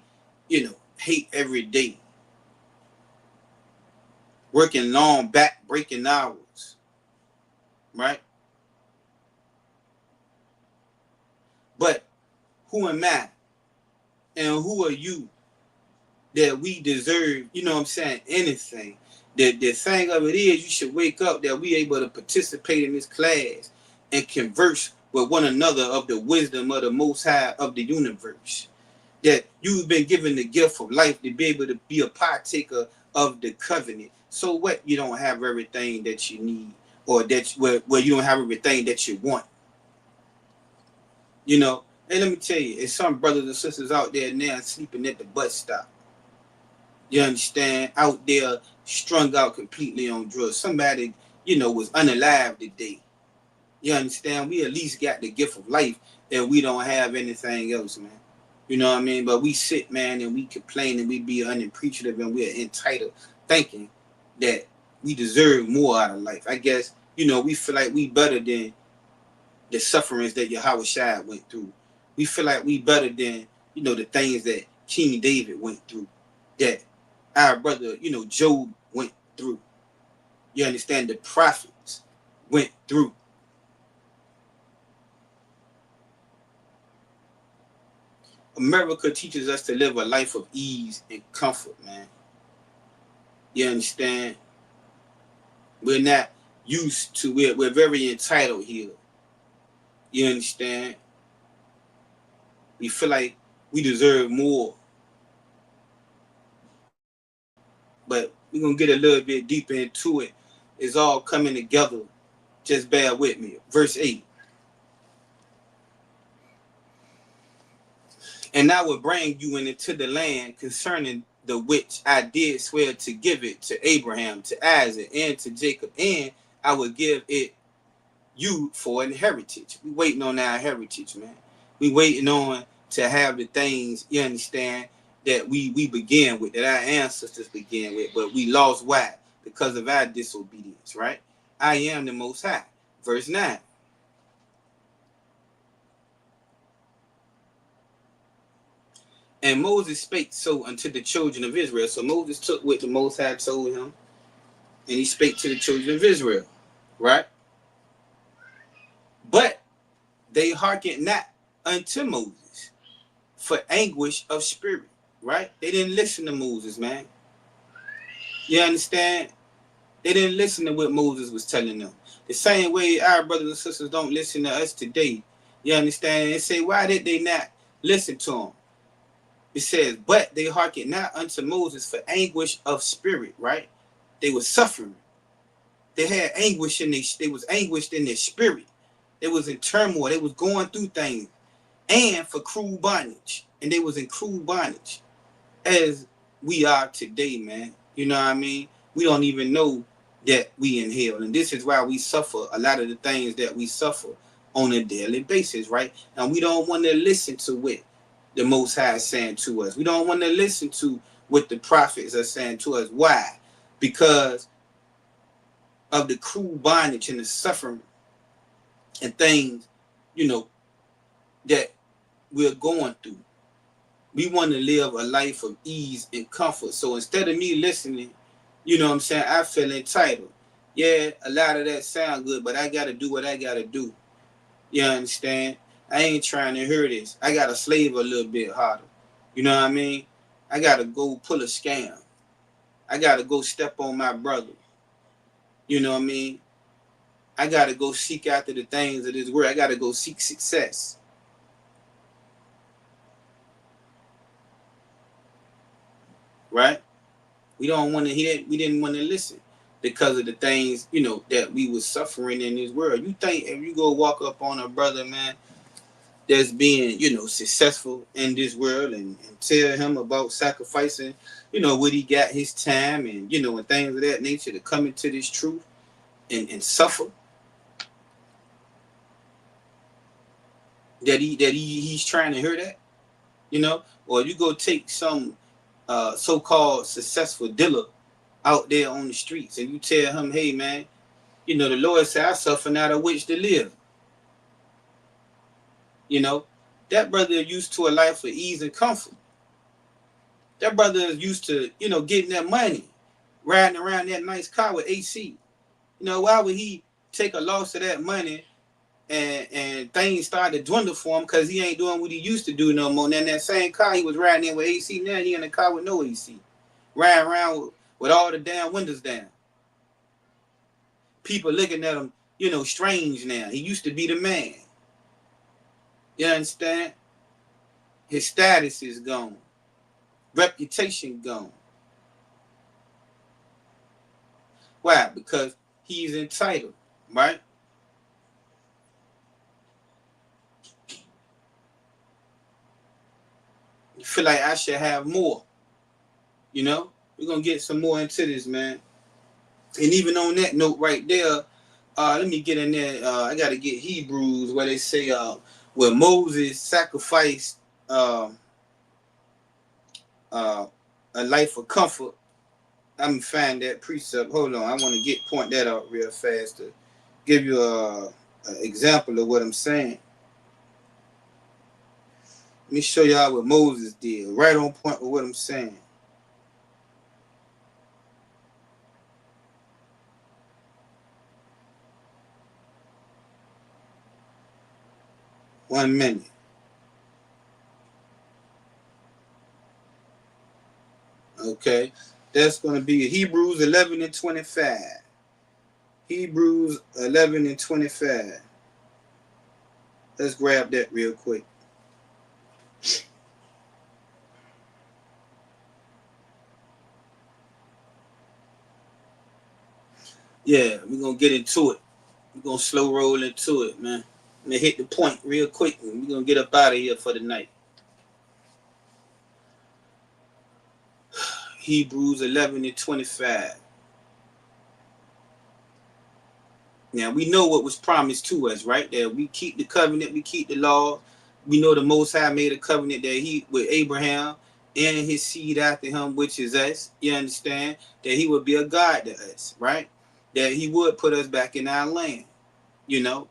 hate every day. Working long, back-breaking hours. Right? But who am I? And who are you that we deserve, anything? The thing of it is, you should wake up that we able to participate in this class and converse with one another of the wisdom of the Most High of the universe. That you've been given the gift of life to be able to be a partaker of the covenant. So what? You don't have everything that you need, or where you don't have everything that you want. And let me tell you, there's some brothers and sisters out there now sleeping at the bus stop. You understand? Out there strung out completely on drugs. Somebody, was unalive today. You understand? We at least got the gift of life and we don't have anything else, man. You know what I mean? But we sit, man, and we complain and we be unappreciative and we're entitled, thinking that we deserve more out of life. I guess, we feel like we better than the sufferings that Yahweh Shai went through. We feel like we better than, the things that King David went through, that our brother, Job went through. You understand? The prophets went through. America teaches us to live a life of ease and comfort, man. You understand? We're not used to, we're very entitled here. You understand? We feel like we deserve more. But we're going to get a little bit deeper into it. It's all coming together. Just bear with me. Verse 8. And I will bring you into the land concerning the which I did swear to give it to Abraham, to Isaac, and to Jacob, and I will give it you for an heritage. We waiting on our heritage, man. We waiting on to have the things, you understand, that we began with, that our ancestors began with, but we lost. Why? Because of our disobedience, right? I am the Most High. Verse 9. And Moses spake so unto the children of Israel. So Moses took what the Most High told him, and he spake to the children of Israel, right? But they hearkened not unto Moses for anguish of spirit, right? They didn't listen to Moses, man. You understand? They didn't listen to what Moses was telling them. The same way our brothers and sisters don't listen to us today. You understand? And say, why did they not listen to him? It says, but they hearkened not unto Moses for anguish of spirit, right? They were suffering. They had anguish they was anguished in their spirit. They was in turmoil. They was going through things. And for cruel bondage. And they was in cruel bondage. As we are today, man. You know what I mean? We don't even know that we in hell. And this is why we suffer a lot of the things that we suffer on a daily basis, right? And we don't want to listen to what the Most High is saying to us. We don't want to listen to what the prophets are saying to us. Why? Because of the cruel bondage and the suffering and things, that we're going through. We want to live a life of ease and comfort. So instead of me listening, you know what I'm saying, I feel entitled. Yeah, a lot of that sound good, but I got to do what I got to do. You understand? I ain't trying to hear this. I got to slave a little bit harder. You know what I mean? I got to go pull a scam. I got to go step on my brother. You know what I mean? I got to go seek after the things of this world. I got to go seek success. Right? We don't want to hear it. We didn't want to listen because of the things, that we was suffering in this world. You think if you go walk up on a brother, man, that's being, successful in this world and tell him about sacrificing, what he got his time and, and things of that nature to come into this truth and suffer. That he's trying to hear that, or you go take some so-called successful dealer out there on the streets and you tell him, hey man, the Lord said I suffer not a which to live. That brother is used to a life of ease and comfort. That brother is used to, getting that money, riding around that nice car with AC. Why would he take a loss of that money and things start to dwindle for him because he ain't doing what he used to do no more? And then that same car he was riding in with AC, now he in a car with no AC. Riding around with all the damn windows down. People looking at him, strange now. He used to be the man. You understand? His status is gone. Reputation gone. Why? Because he's entitled, right? You feel like I should have more. We're going to get some more into this, man. And even on that note right there, let me get in there. I got to get Hebrews where they say where Moses sacrificed a life of comfort I'm find that precept. Hold on, I want to point that out real fast to give you a example of what I'm saying. Let me show y'all what Moses did. Right on point with what I'm saying. One minute. Okay. That's going to be Hebrews 11 and 25. Hebrews 11 and 25. Let's grab that real quick. Yeah, we're going to get into it. We're going to slow roll into it, man. I'm going to hit the point real quick, and we're going to get up out of here for the night. Hebrews 11 and 25. Now, we know what was promised to us, right? That we keep the covenant, we keep the law. We know the Most High made a covenant that he with Abraham and his seed after him, which is us. You understand? That he would be a God to us, right? That he would put us back in our land, you know?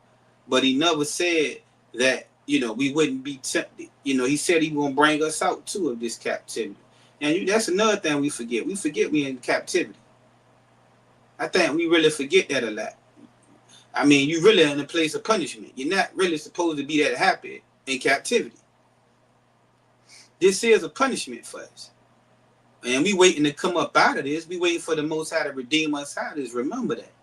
But he never said that, you know, we wouldn't be tempted. You know, he said he going to bring us out, too, of this captivity. And that's another thing we forget. We forget we in captivity. I think we really forget that a lot. I mean, you really in a place of punishment. You're not really supposed to be that happy in captivity. This is a punishment for us. And we waiting to come up out of this. We waiting for the Most High to redeem us out of this. Remember that.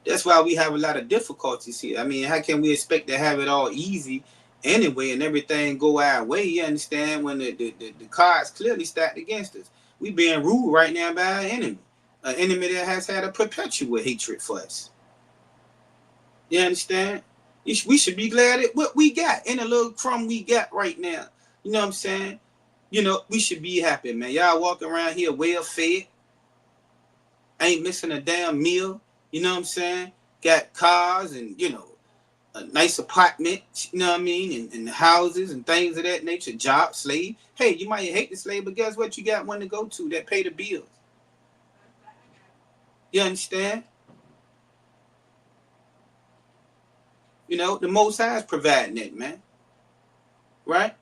That's why we have a lot of difficulties here. I mean, how can we expect to have it all easy anyway and everything go our way? You understand? When the cards clearly stacked against us. We being ruled right now by an enemy that has had a perpetual hatred for us. You understand? We should be glad at what we got, in a little crumb we got right now. You know what I'm saying? You know, we should be happy, man. Y'all walking around here well fed. Ain't missing a damn meal. You know what I'm saying? Got cars and, you know, a nice apartment, you know what I mean? And houses and things of that nature. Job, slave. Hey, you might hate the slave, but guess what? You got one to go to that pay the bills. You understand? You know, the Most High is providing that, man. Right?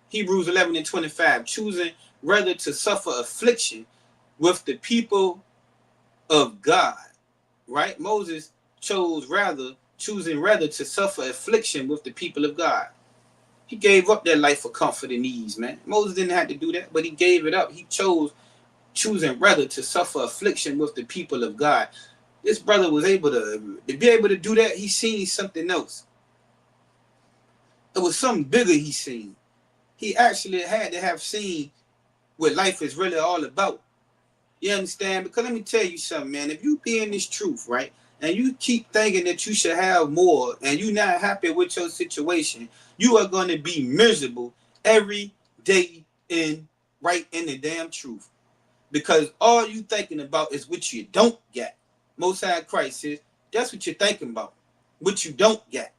Hebrews 11 and 25. Choosing rather to suffer affliction with the people of God. Right? Moses choosing rather to suffer affliction with the people of God. He gave up that life of comfort and ease, man. Moses didn't have to do that, but he gave it up. He choosing rather to suffer affliction with the people of God. This brother was able to be able to do that. He seen something else. It was something bigger he seen. He actually had to have seen what life is really all about. You understand? Because let me tell you something, man. If you be in this truth, right, and you keep thinking that you should have more and you're not happy with your situation, you are going to be miserable every day right in the damn truth. Because all you thinking about is what you don't get. Most High Christ says, that's what you're thinking about. What you don't get.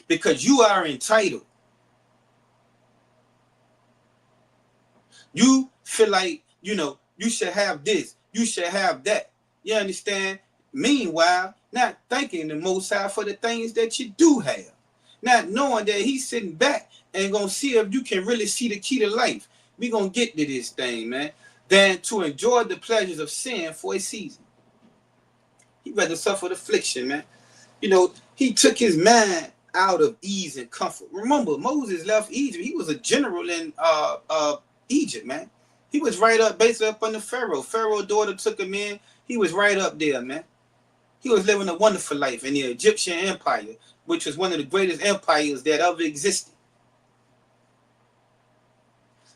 Because you are entitled. You feel like, you know, you should have this. You should have that. You understand? Meanwhile, not thanking the Most High for the things that you do have. Not knowing that he's sitting back and going to see if you can really see the key to life. We're going to get to this thing, man. Than to enjoy the pleasures of sin for a season. He'd rather suffer the affliction, man. You know, he took his mind out of ease and comfort. Remember, Moses left Egypt. He was a general in Egypt, man. He was right up, basically up under Pharaoh. Pharaoh's daughter took him in. He was right up there, man. He was living a wonderful life in the Egyptian Empire, which was one of the greatest empires that ever existed.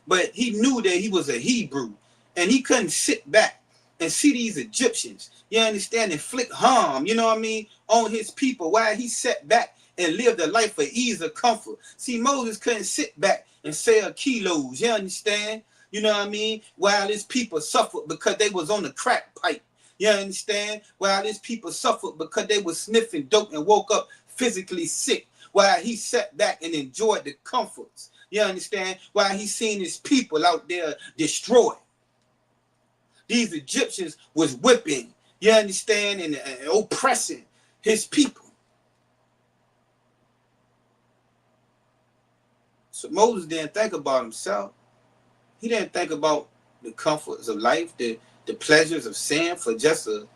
But he knew that he was a Hebrew, and he couldn't sit back and see these Egyptians, you understand, inflict harm, you know what I mean, on his people while he sat back and lived a life of ease or comfort. See, Moses couldn't sit back and sell kilos, you understand, you know what I mean, while his people suffered because they was on the crack pipe, you understand, while his people suffered because they was sniffing dope and woke up physically sick, while he sat back and enjoyed the comforts. You understand? While he's seeing his people out there destroyed. these Egyptians was whipping, you understand, and oppressing his people. So Moses didn't think about himself. He didn't think about the comforts of life, the pleasures of sin for just a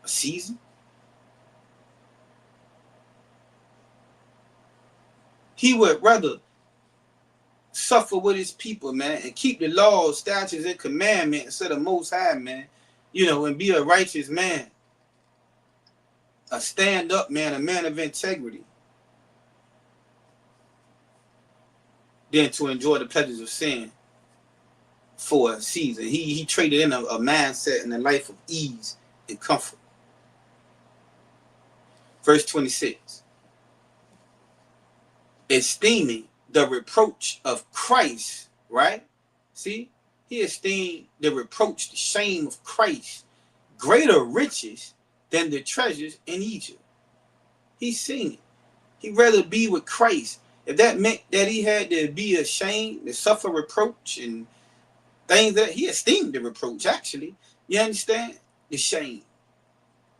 season. He would rather suffer with his people, man, and keep the laws, statutes, and commandments of the Most High, man, you know, and be a righteous man, a stand-up man, a man of integrity, than to enjoy the pleasures of sin for a season. He traded in a mindset and a life of ease and comfort. Verse 26. Esteeming the reproach of Christ, right? See, he esteemed the reproach, the shame of Christ, greater riches than the treasures in Egypt. He's seen it. He'd rather be with Christ. If that meant that he had to be ashamed, to suffer reproach and things that he esteemed the reproach, actually. You understand? The shame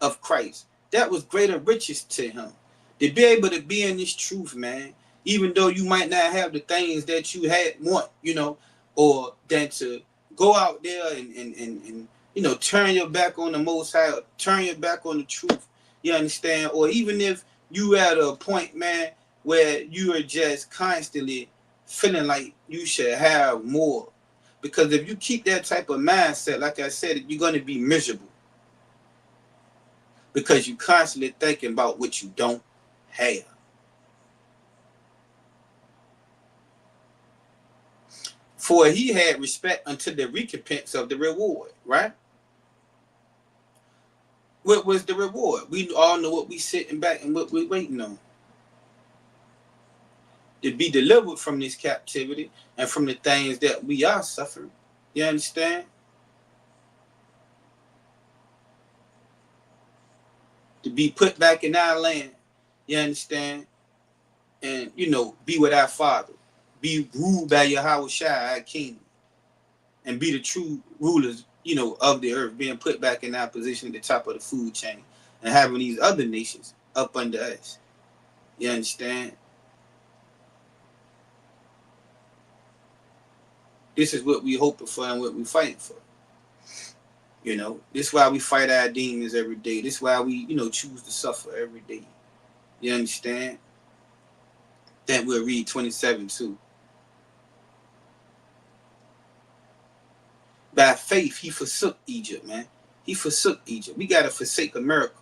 of Christ. That was greater riches to him. To be able to be in this truth, man, even though you might not have the things that you had want, you know, or than to go out there and you know, turn your back on the Most High, turn your back on the truth. You understand? Or even if you at a point, man, where you are just constantly feeling like you should have more. Because if you keep that type of mindset, like I said, you're going to be miserable. Because you constantly thinking about what you don't have. For he had respect unto the recompense of the reward, right? What was the reward? We all know what we sitting back and what we waiting on. To be delivered from this captivity and from the things that we are suffering. You understand? To be put back in our land. You understand? And, you know, be with our Father. Be ruled by Yahweh Shai, our King. And be the true rulers, you know, of the earth. Being put back in our position at the top of the food chain. And having these other nations up under us. You understand? This is what we hoping for and what we fighting for. You know, this is why we fight our demons every day. This is why we, you know, choose to suffer every day. You understand? Then we'll read 27 too. By faith, he forsook Egypt, man. He forsook Egypt. We got to forsake America.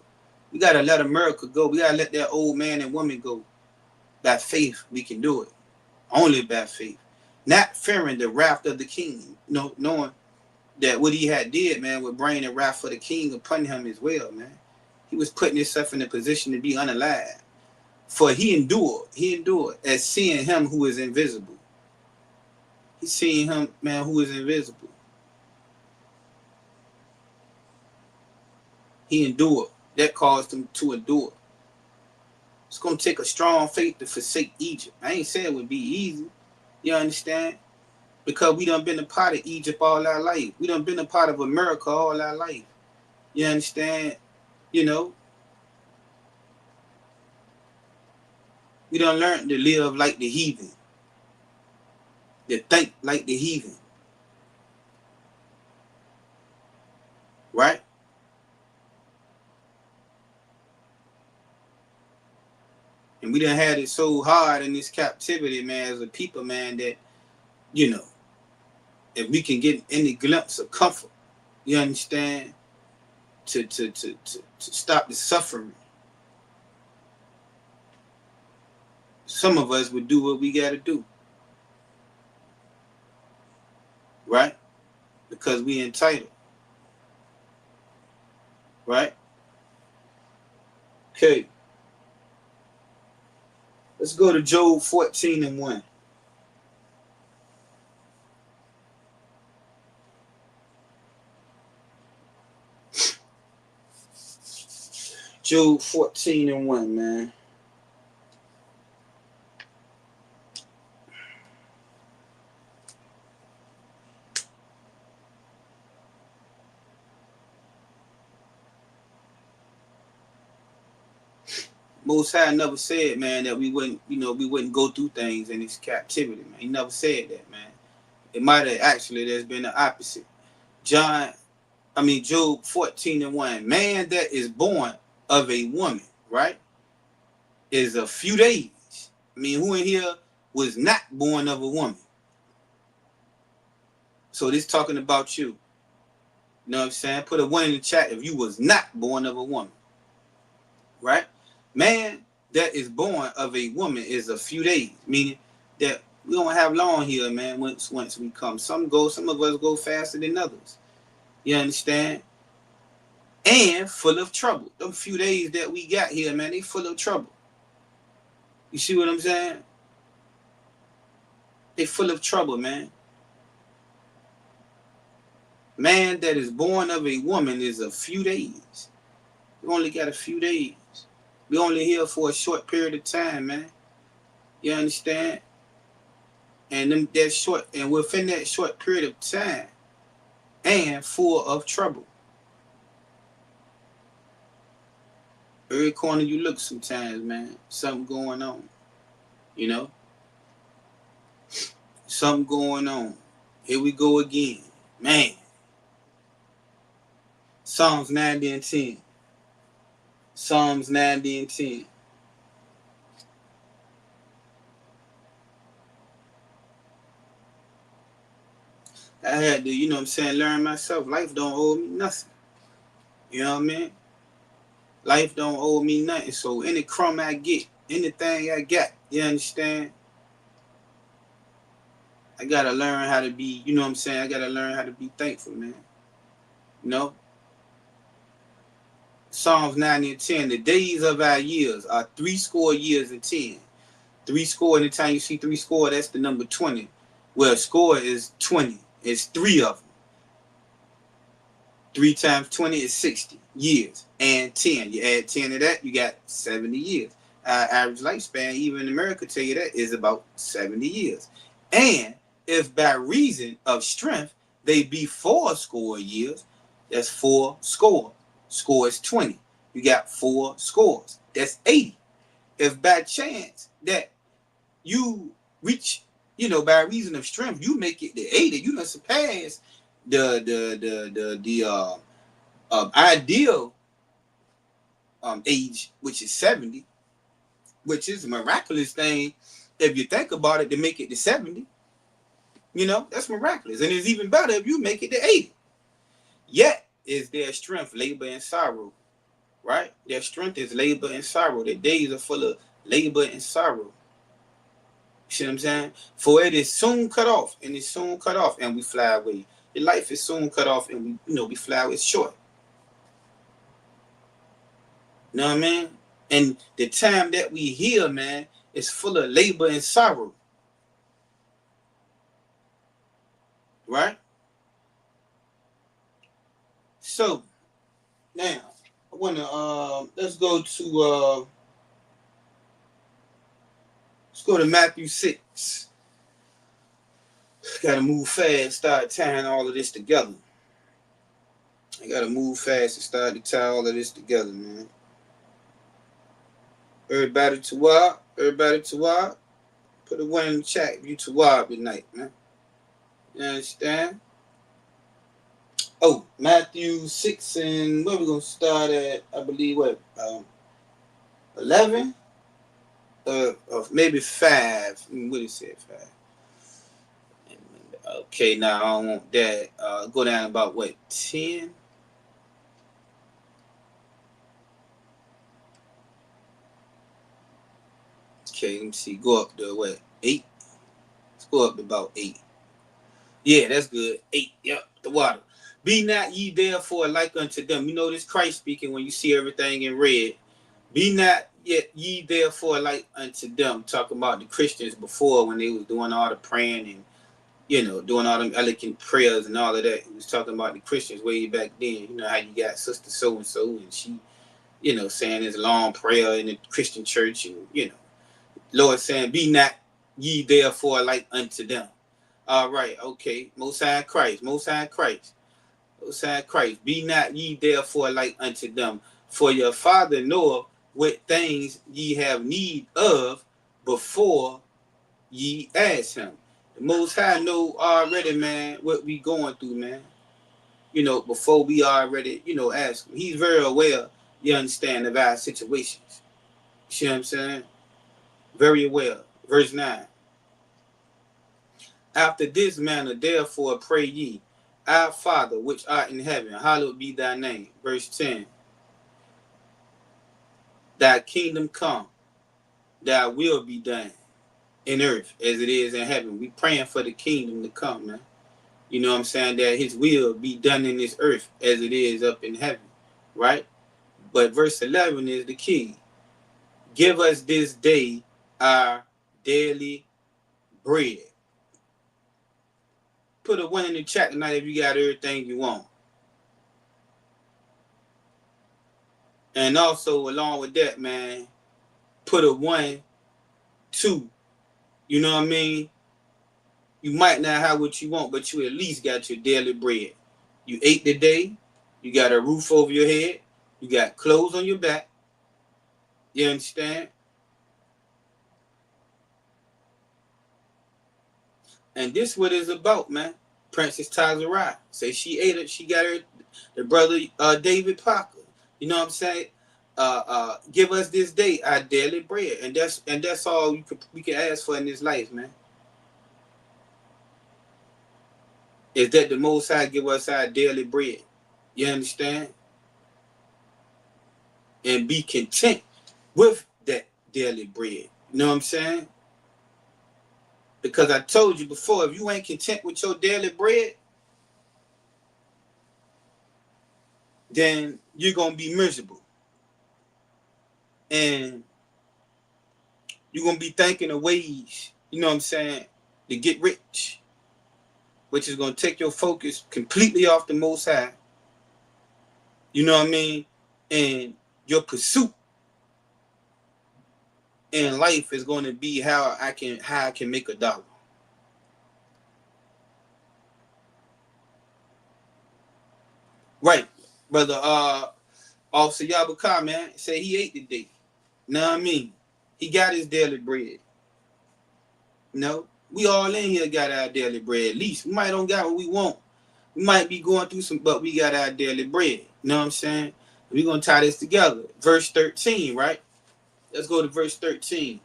We got to let America go. We got to let that old man and woman go. By faith, we can do it. Only by faith. Not fearing the wrath of the king. You know, knowing that what he had did, man, would bring the wrath of the king upon him as well, man. He was putting himself in a position to be unalive. For he endured as seeing him who is invisible. He's seeing him, man, who is invisible. He endured. That caused him to endure. It's going to take a strong faith to forsake Egypt. I ain't saying it would be easy. You understand? Because we done been a part of Egypt all our life. We done been a part of America all our life. You understand? You know? We done learned to live like the heathen. To think like the heathen. Right? And we done had it so hard in this captivity, man, as a people, man, that, you know, if we can get any glimpse of comfort, you understand, to stop the suffering, some of us would do what we got to do. Right? Because we entitled. Right? Okay. Let's go to Job 14:1. Job 14:1, man. Most High never said, man, that we wouldn't go through things in this captivity, man. He never said that, man. It might have actually, there's been the opposite. Job 14:1. Man that is born of a woman, right, is a few days. I mean, who in here was not born of a woman? So this talking about you. You know what I'm saying? Put a 1 in the chat if you was not born of a woman. Right? Man that is born of a woman is a few days, meaning that we don't have long here, man, once we come. Some of us go faster than others. You understand? And full of trouble. Them few days that we got here, man, they full of trouble. You see what I'm saying? They full of trouble, man. Man that is born of a woman is a few days. We only got a few days. We only here for a short period of time, man. You understand? And within that short period of time, and full of trouble. Every corner you look sometimes, man, something going on. You know? Something going on. Here we go again. Man. Psalms 90 and 10. Psalms 90 and 10. I had to, learn myself. Life don't owe me nothing. You know what I mean? Life don't owe me nothing. So any crumb I get, anything I got, you understand? I gotta learn how to be, you know what I'm saying? I gotta learn how to be thankful, man. You know? Psalms 90 and 10. The days of our years are 70 years and 10. 70, anytime you see 70, that's the number 20. Well, score is 20. It's 3 of them. 3 times 20 is 60 years. And 10. You add 10 to that, you got 70 years. Our average lifespan, even in America, tell you that, is about 70 years. And if by reason of strength they be 80 years, that's 4 score. Score is 20. You got 4 scores. That's 80. If by chance that you reach, by reason of strength, you make it to 80, you done surpass the ideal age, which is 70, which is a miraculous thing if you think about it, to make it to 70. That's miraculous. And it's even better if you make it to 80. Yet is their strength labor and sorrow, right? Their strength is labor and sorrow. Their days are full of labor and sorrow. You see what I'm saying? For it is soon cut off, and it's soon cut off, and we fly away. Your life is soon cut off, and we fly away. It's short. You know what I mean? And the time that we here, man, is full of labor and sorrow. Right? So, now, I want to, let's go to Matthew 6. Got to move fast, start tying all of this together. I got to move fast and start to tie all of this together, man. Everybody Tawab. Put a 1 in the chat if you Tawab tonight, man. You understand? Oh, Matthew 6, and where we going to start at, I believe, 11? Maybe 5. What did it say, 5? Okay, now I don't want that. Go down about, 10? Okay, let me see. Go up to, 8? Let's go up to about 8. Yeah, that's good. 8, yep, the water. Be not ye therefore like unto them. You know this Christ speaking when you see everything in red. Be not yet ye therefore like unto them. Talking about the Christians before when they was doing all the praying and, doing all them elegant prayers and all of that. He was talking about the Christians way back then. You know how you got sister so-and-so and she, saying this long prayer in the Christian church and, Lord saying, be not ye therefore like unto them. All right, okay. Most High Christ. Be not ye therefore like unto them. For your Father knoweth what things ye have need of before ye ask him. The Most High know already, man, what we going through, man. You know, before we already, you know, ask him. He's very aware, you understand, of our situations. You see what I'm saying? Very aware. Verse 9. After this manner, therefore, pray ye, Our Father, which art in heaven, hallowed be thy name. Verse 10. Thy kingdom come, thy will be done in earth as it is in heaven. We praying for the kingdom to come, man. You know what I'm saying? That his will be done in this earth as it is up in heaven, right? But verse 11 is the key. Give us this day our daily bread. Put a 1 in the chat tonight if you got everything you want. And also, along with that, man, put a 1, 2. You know what I mean? You might not have what you want, but you at least got your daily bread. You ate today. You got a roof over your head. You got clothes on your back. You understand? And this what it's about, man. Princess Tazara. Say she ate it. She got her, the brother David Parker. You know what I'm saying? Give us this day our daily bread. And that's all we can ask for in this life, man. Is that the Most High give us our daily bread. You understand? And be content with that daily bread. You know what I'm saying? Because I told you before, if you ain't content with your daily bread, then you're going to be miserable. And you're going to be thinking of ways, you know what I'm saying, to get rich, which is going to take your focus completely off the Most High. You know what I mean? And your pursuit in life is going to be how I can make $1. Right, brother. Officer Yabaka, man, say he ate today. Know what I mean? He got his daily bread. No, we all in here got our daily bread. At least we might don't got what we want. We might be going through some, but we got our daily bread. You know what I'm saying? We're gonna tie this together. Verse 13, right? Let's go to verse 13.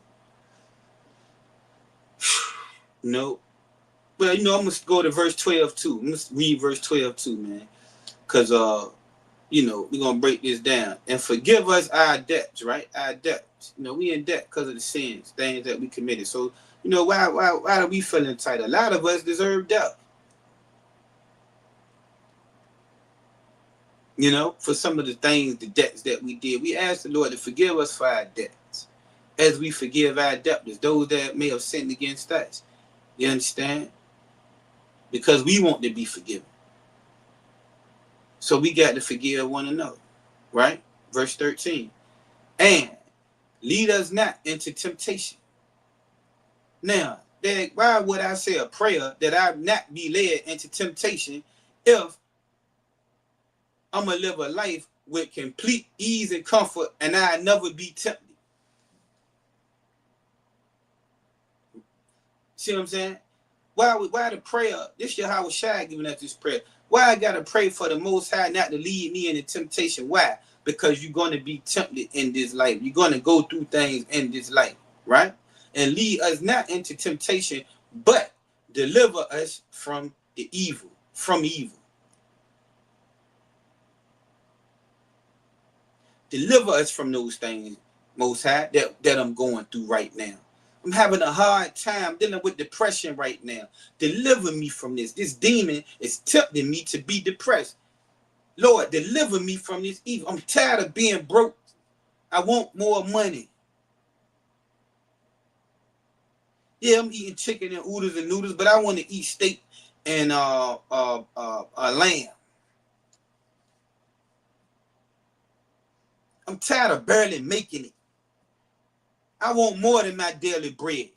No. But I'm gonna go to verse 12 too. I'm gonna read verse 12 too, man. Cause we're gonna break this down. And forgive us our debts, right? Our debts. We in debt because of the sins, things that we committed. So, why do we feel entitled? A lot of us deserve death. For some of the things, the debts that we did. We ask the Lord to forgive us for our debts, as we forgive our debtors, those that may have sinned against us. You understand? Because we want to be forgiven. So we got to forgive one another, right? Verse 13. And lead us not into temptation. Now, why would I say a prayer that I not be led into temptation if I'm going to live a life with complete ease and comfort and I never be tempted? See what I'm saying? Why the prayer? This is how Shai giving us this prayer. Why I got to pray for the Most High not to lead me into temptation? Why? Because you're going to be tempted in this life. You're going to go through things in this life, right? And lead us not into temptation, but deliver us from the evil, from evil. Deliver us from those things, Most High, that I'm going through right now. I'm having a hard time dealing with depression right now. Deliver me from this. This demon is tempting me to be depressed. Lord, deliver me from this evil. I'm tired of being broke. I want more money. Yeah, I'm eating chicken and oodles and noodles, but I want to eat steak and lamb. I'm tired of barely making it. I want more than my daily bread.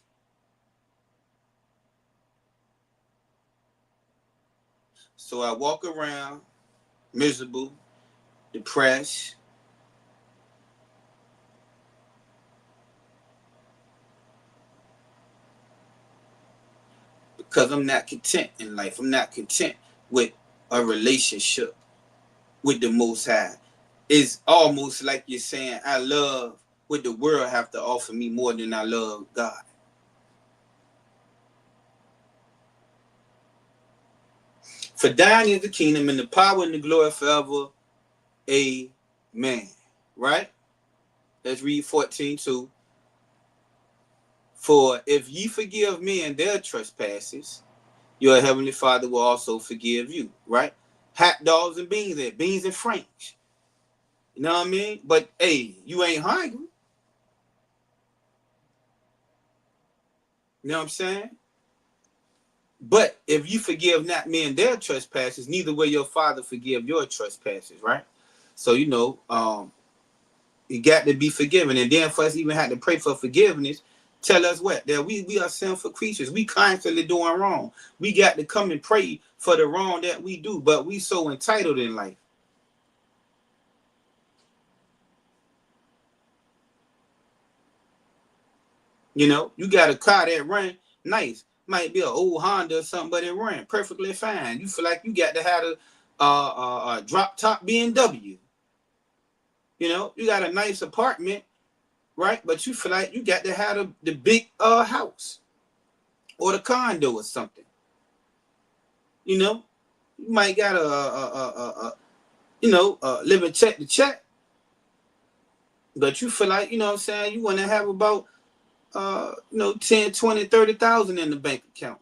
So I walk around miserable, depressed, because I'm not content in life. I'm not content with a relationship with the Most High. It's almost like you're saying, I love what the world have to offer me more than I love God. For thine is the kingdom and the power and the glory forever. Amen. Right? Let's read 14:2. For if ye forgive men their trespasses, your heavenly Father will also forgive you. Right? Hot dogs and beans and franks. You know what I mean? But hey, you ain't hungry. You know what I'm saying? But if you forgive not men their trespasses, neither will your Father forgive your trespasses, right? So, you got to be forgiven. And then for us even have to pray for forgiveness, tell us what? That we are sinful creatures. We constantly doing wrong. We got to come and pray for the wrong that we do, but we so entitled in life. You got a car that run nice. Might be an old Honda or something, but it ran perfectly fine. You feel like you got to have a drop top BMW. You got a nice apartment, right? But you feel like you got to have the big house or the condo or something. You might got living check to check, but you feel like, you want to have about 10, 20, 30,000 in the bank account.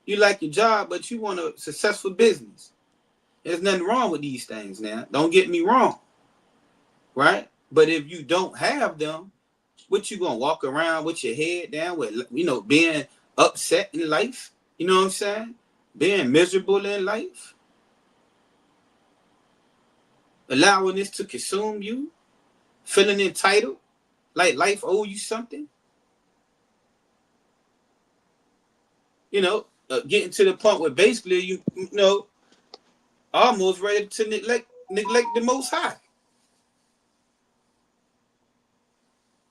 You like your job, but you want a successful business. There's nothing wrong with these things now. Don't get me wrong. Right? But if you don't have them, what you gonna walk around with your head down with, being upset in life? You know what I'm saying? Being miserable in life? Allowing this to consume you? Feeling entitled? Like life owes you something? Getting to the point where basically you almost ready to neglect the Most High.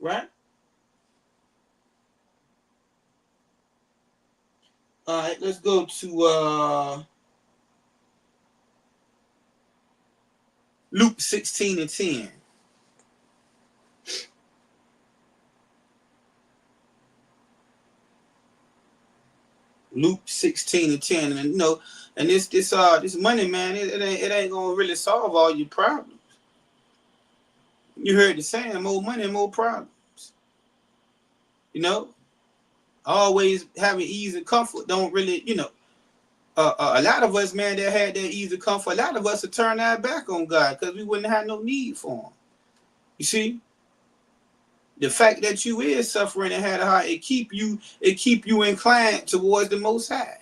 Right? All right, let's go to Luke 16:10. Luke 16:10, and this money, man, it ain't gonna really solve all your problems. You heard the saying, more money, more problems. Always having ease and comfort don't really, a lot of us, man, that had that ease and comfort, a lot of us would turn our back on God because we wouldn't have no need for him. You see? The fact that you is suffering and had a heart, it keep you inclined towards the Most High.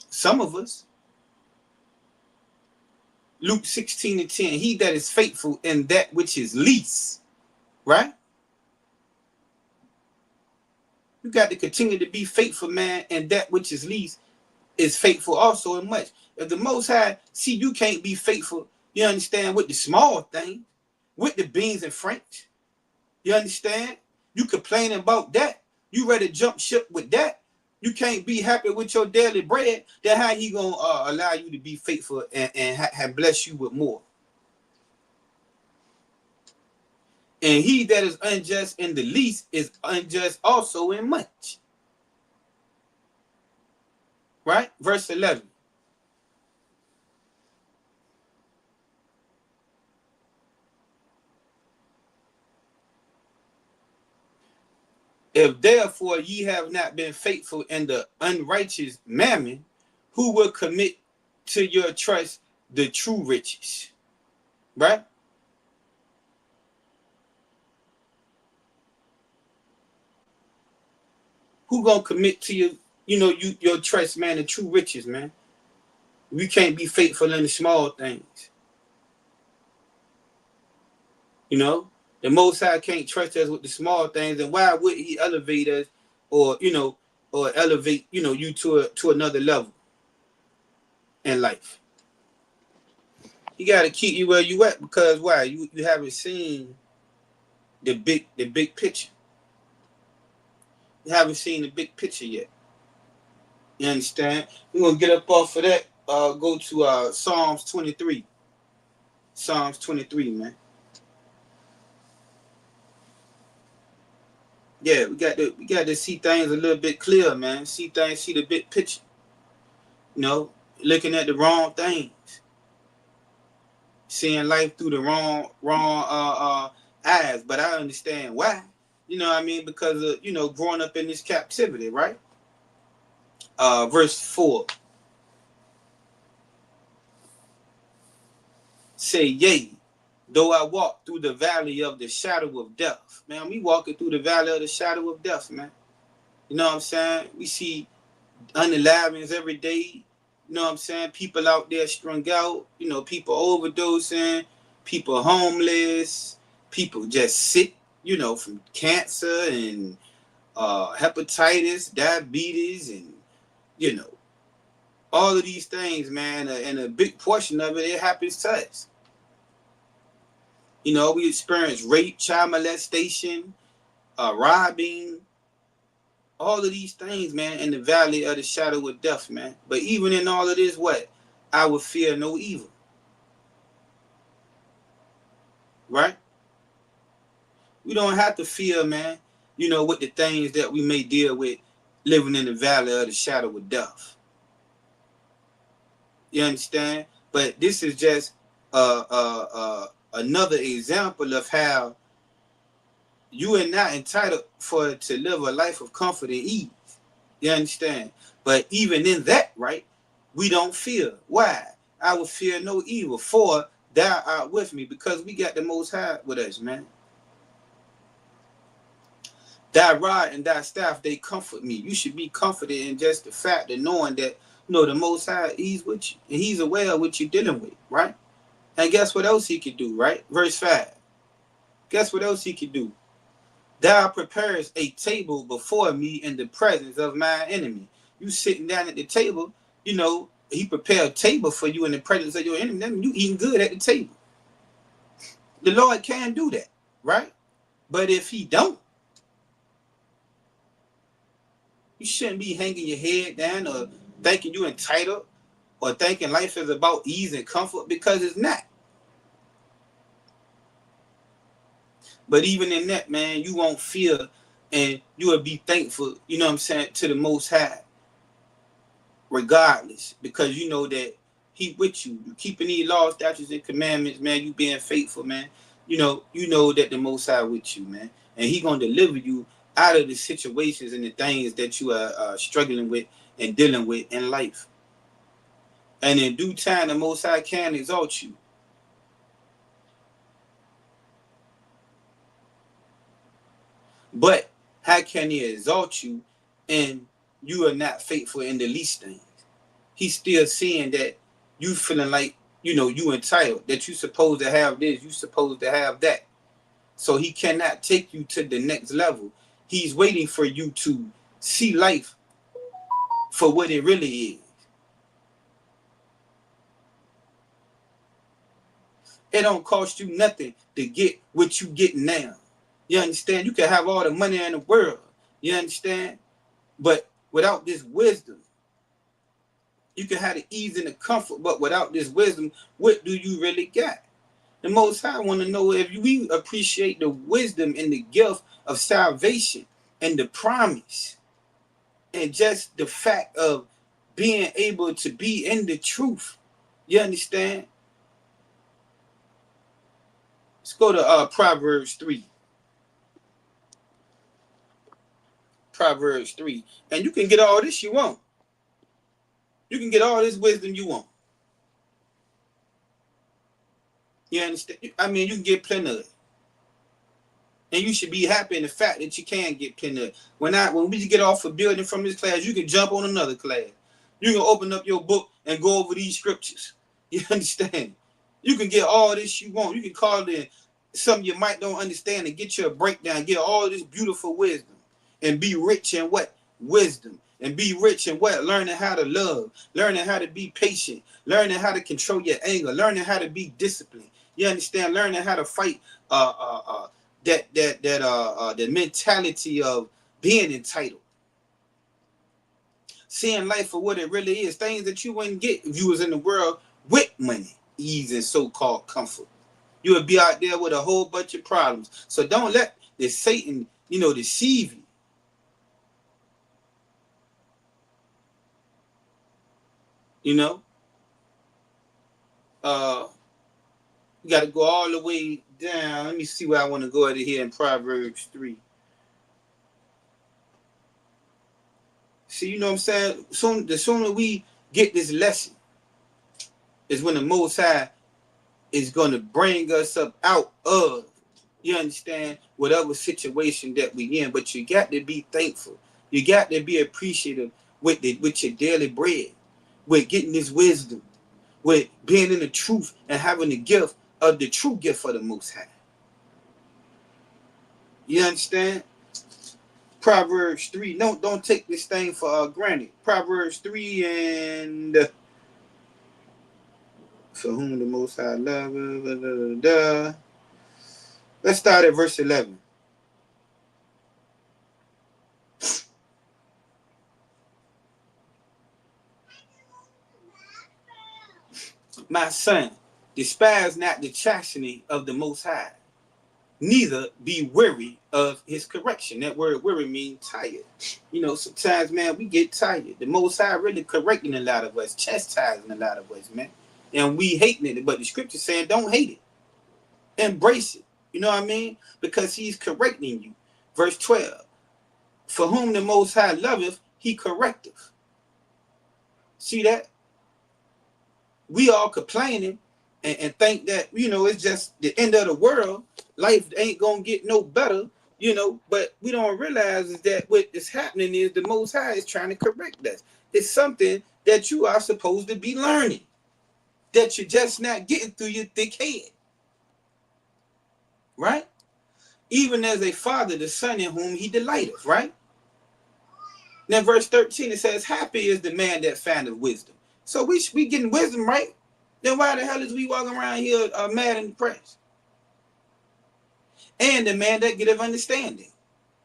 Some of us. Luke 16:10, he that is faithful in that which is least, right? You got to continue to be faithful, man, and that which is least is faithful also in much. If the Most High see you can't be faithful, you understand, with the small thing, with the beans and franks, you understand? You complaining about that. You ready to jump ship with that. You can't be happy with your daily bread. Then how he gonna allow you to be faithful and bless you with more? And he that is unjust in the least is unjust also in much. Right? Verse 11. If therefore ye have not been faithful in the unrighteous mammon, who will commit to your trust the true riches? Right? Who gonna commit to your trust, man, the true riches, man? We can't be faithful in the small things. The Most High can't trust us with the small things, and why would he elevate us or elevate, you to another level in life? He got to keep you where you at, because why? You haven't seen the big picture. You haven't seen the big picture yet. You understand? We're gonna get up off of that. Go to Psalms 23. Psalms 23, man. Yeah, we got to see things a little bit clearer, man. See the big picture. You know, looking at the wrong things, seeing life through the wrong eyes. But I understand why. You know what I mean? Because of, you know, growing up in this captivity, right? Verse 4. Say, yea, though I walk through the valley of the shadow of death. Man, we walking through the valley of the shadow of death, man. You know what I'm saying? We see unalivings every day. You know what I'm saying? People out there strung out. You know, people overdosing. People homeless. People just sick, you know, from cancer and hepatitis, diabetes, and, you know, all of these things, man. And a big portion of it happens to us. You know, we experience rape, child molestation, robbing, all of these things, man, in the valley of the shadow of death, man. But even in all of this, what? I would fear no evil. Right? We don't have to fear, man, you know, with the things that we may deal with living in the valley of the shadow of death. You understand? But this is just another example of how you are not entitled to live a life of comfort and ease. You understand? But even in that, right, we don't fear. Why? I will fear no evil, for thou art with me, because we got the Most High with us, man. Thy rod and thy staff, they comfort me. You should be comforted in just the fact of knowing that, you know, the Most High, he's with you. And he's aware of what you're dealing with, right? And guess what else he could do, right? Verse 5. Guess what else he could do? Thou preparest a table before me in the presence of my enemy. You sitting down at the table, you know, he prepared a table for you in the presence of your enemy. That means you eating good at the table. The Lord can do that, right? But if he don't, you shouldn't be hanging your head down or thinking you're entitled or thinking life is about ease and comfort, because it's not. But even in that, man, you won't fear and you will be thankful, you know what I'm saying, to the Most High, regardless, because you know that he with you. You keeping these laws, statutes, and commandments, man, you being faithful, man. You know that the Most High with you, man. And he going to deliver you out of the situations and the things that you are struggling with and dealing with in life. And in due time, the Most High can exalt you. But how can he exalt you and you are not faithful in the least things? He's still seeing that you feeling like, you know, you entitled, that you supposed to have this, you supposed to have that. So he cannot take you to the next level. He's waiting for you to see life for what it really is. It don't cost you nothing to get what you getting now. You understand? You can have all the money in the world. You understand? But without this wisdom, you can have the ease and the comfort, but without this wisdom, what do you really got? The Most High want to know if we appreciate the wisdom and the gift of salvation and the promise and just the fact of being able to be in the truth. You understand? Let's go to Proverbs 3. Proverbs 3. And you can get all this you want. You can get all this wisdom you want. You understand? I mean, you can get plenty of it. And you should be happy in the fact that you can get plenty of it. When we get off a building from this class, you can jump on another class. You can open up your book and go over these scriptures. You understand? You can get all this you want. You can call in something you might don't understand and get you a breakdown, get all this beautiful wisdom and be rich in what? Wisdom. And be rich in what? Learning how to love, learning how to be patient, learning how to control your anger, learning how to be disciplined. You understand? Learning how to fight the mentality of being entitled, seeing life for what it really is, things that you wouldn't get if you was in the world with money, ease, and so-called comfort. You would be out there with a whole bunch of problems. So don't let this Satan, deceive you. You got to go all the way down. Let me see where I want to go out of here in Proverbs 3. See, you know what I'm saying? The sooner we get this lesson is when the Most High is going to bring us up out of, you understand, whatever situation that we in. But you got to be thankful. You got to be appreciative with your daily bread, with getting this wisdom, with being in the truth and having the gift of the true gift of the Most High. You understand? Proverbs 3. Don't take this thing for granted. Proverbs 3 and for whom the Most High loveth. Let's start at verse 11. My son, despise not the chastening of the Most High, neither be weary of his correction. That word weary means tired. Sometimes, man, we get tired. The Most High really correcting a lot of us, chastising a lot of us, man. And we hating it. But the scripture saying don't hate it. Embrace it. You know what I mean? Because he's correcting you. Verse 12. For whom the Most High loveth, he correcteth. See that? We all complaining and think that, it's just the end of the world. Life ain't going to get no better, but we don't realize is that what is happening is the Most High is trying to correct us. It's something that you are supposed to be learning, that you're just not getting through your thick head. Right? Even as a father, the son in whom he delighteth, right? Now, verse 13, it says, happy is the man that findeth wisdom. So we should be getting wisdom, right? Then why the hell is we walking around here mad and depressed? And the man that getteth understanding.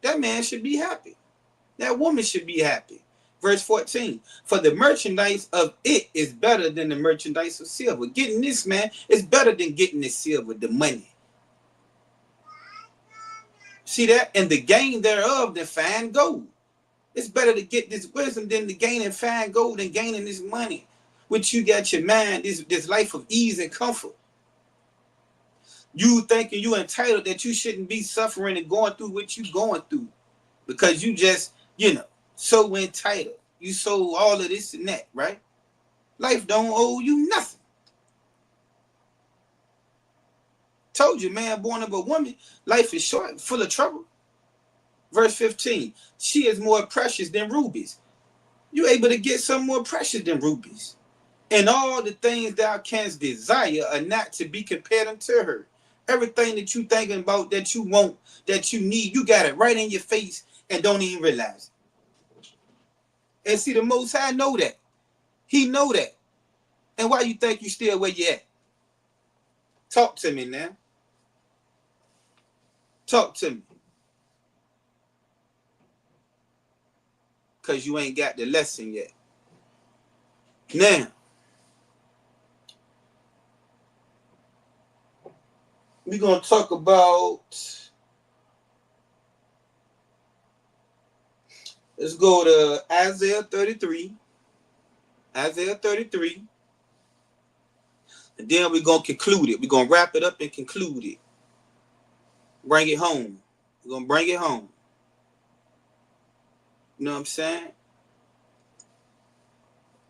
That man should be happy. That woman should be happy. Verse 14, for the merchandise of it is better than the merchandise of silver. Getting this, man, is better than getting the silver, the money. See that? And the gain thereof than fine gold. It's better to get this wisdom than to gain and fine gold and gaining this money, which you got your mind, this life of ease and comfort. You thinking you entitled that you shouldn't be suffering and going through what you going through because you just, so entitled. You so all of this and that, right? Life don't owe you nothing. Told you, man, born of a woman, life is short, full of trouble. Verse 15, she is more precious than rubies. You're able to get some more precious than rubies. And all the things thou canst desire are not to be compared unto her. Everything that you thinking about, that you want, that you need, you got it right in your face and don't even realize it. And see, the Most High know that. He know that. And why you think you still where you at? Talk to me now. Talk to me. Because you ain't got the lesson yet. Now, we're going to talk about, let's go to Isaiah 33. Isaiah 33. And then we're going to conclude it. We're going to wrap it up and conclude it. Bring it home. We're going to bring it home. You know what I'm saying?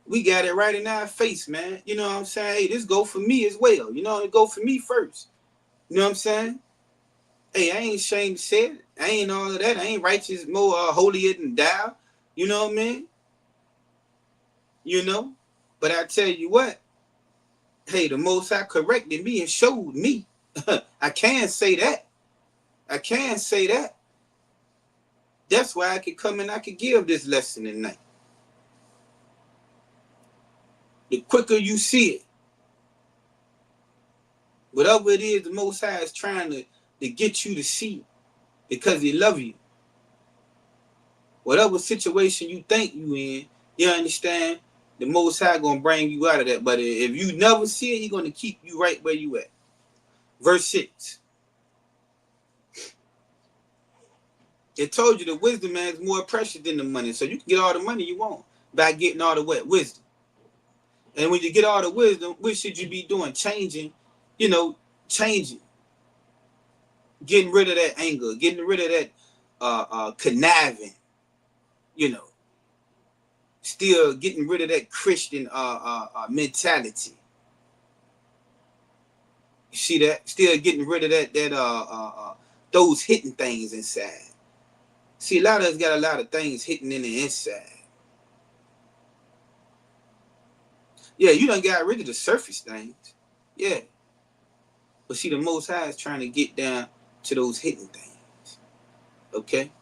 We got it right in our face, man. You know what I'm saying? Hey, this go for me as well. It go for me first. You know what I'm saying? Hey, I ain't ashamed to say it. I ain't all of that. I ain't righteous, more holier than thou. You know what I mean? But I tell you what. Hey, the Most High corrected me and showed me. I can say that. I can say that. That's why I could come and I could give this lesson tonight. The quicker you see it, whatever it is, the Most High is trying to get you to see because he love you. whatever situation you think you in, you understand, the Most High gonna bring you out of that. But if you never see it, He gonna keep you right where you at. Verse 6. It told you the wisdom, man, is more precious than the money. So you can get all the money you want by getting all the what? Wisdom. And when you get all the wisdom, what should you be doing? Changing, changing. Getting rid of that anger, getting rid of that conniving, still getting rid of that Christian mentality. You see that? Still getting rid of that those hidden things inside. See, a lot of us got a lot of things hidden in the inside. Yeah, you done got rid of the surface things. Yeah. But see, the Most High is trying to get down to those hidden things. Okay?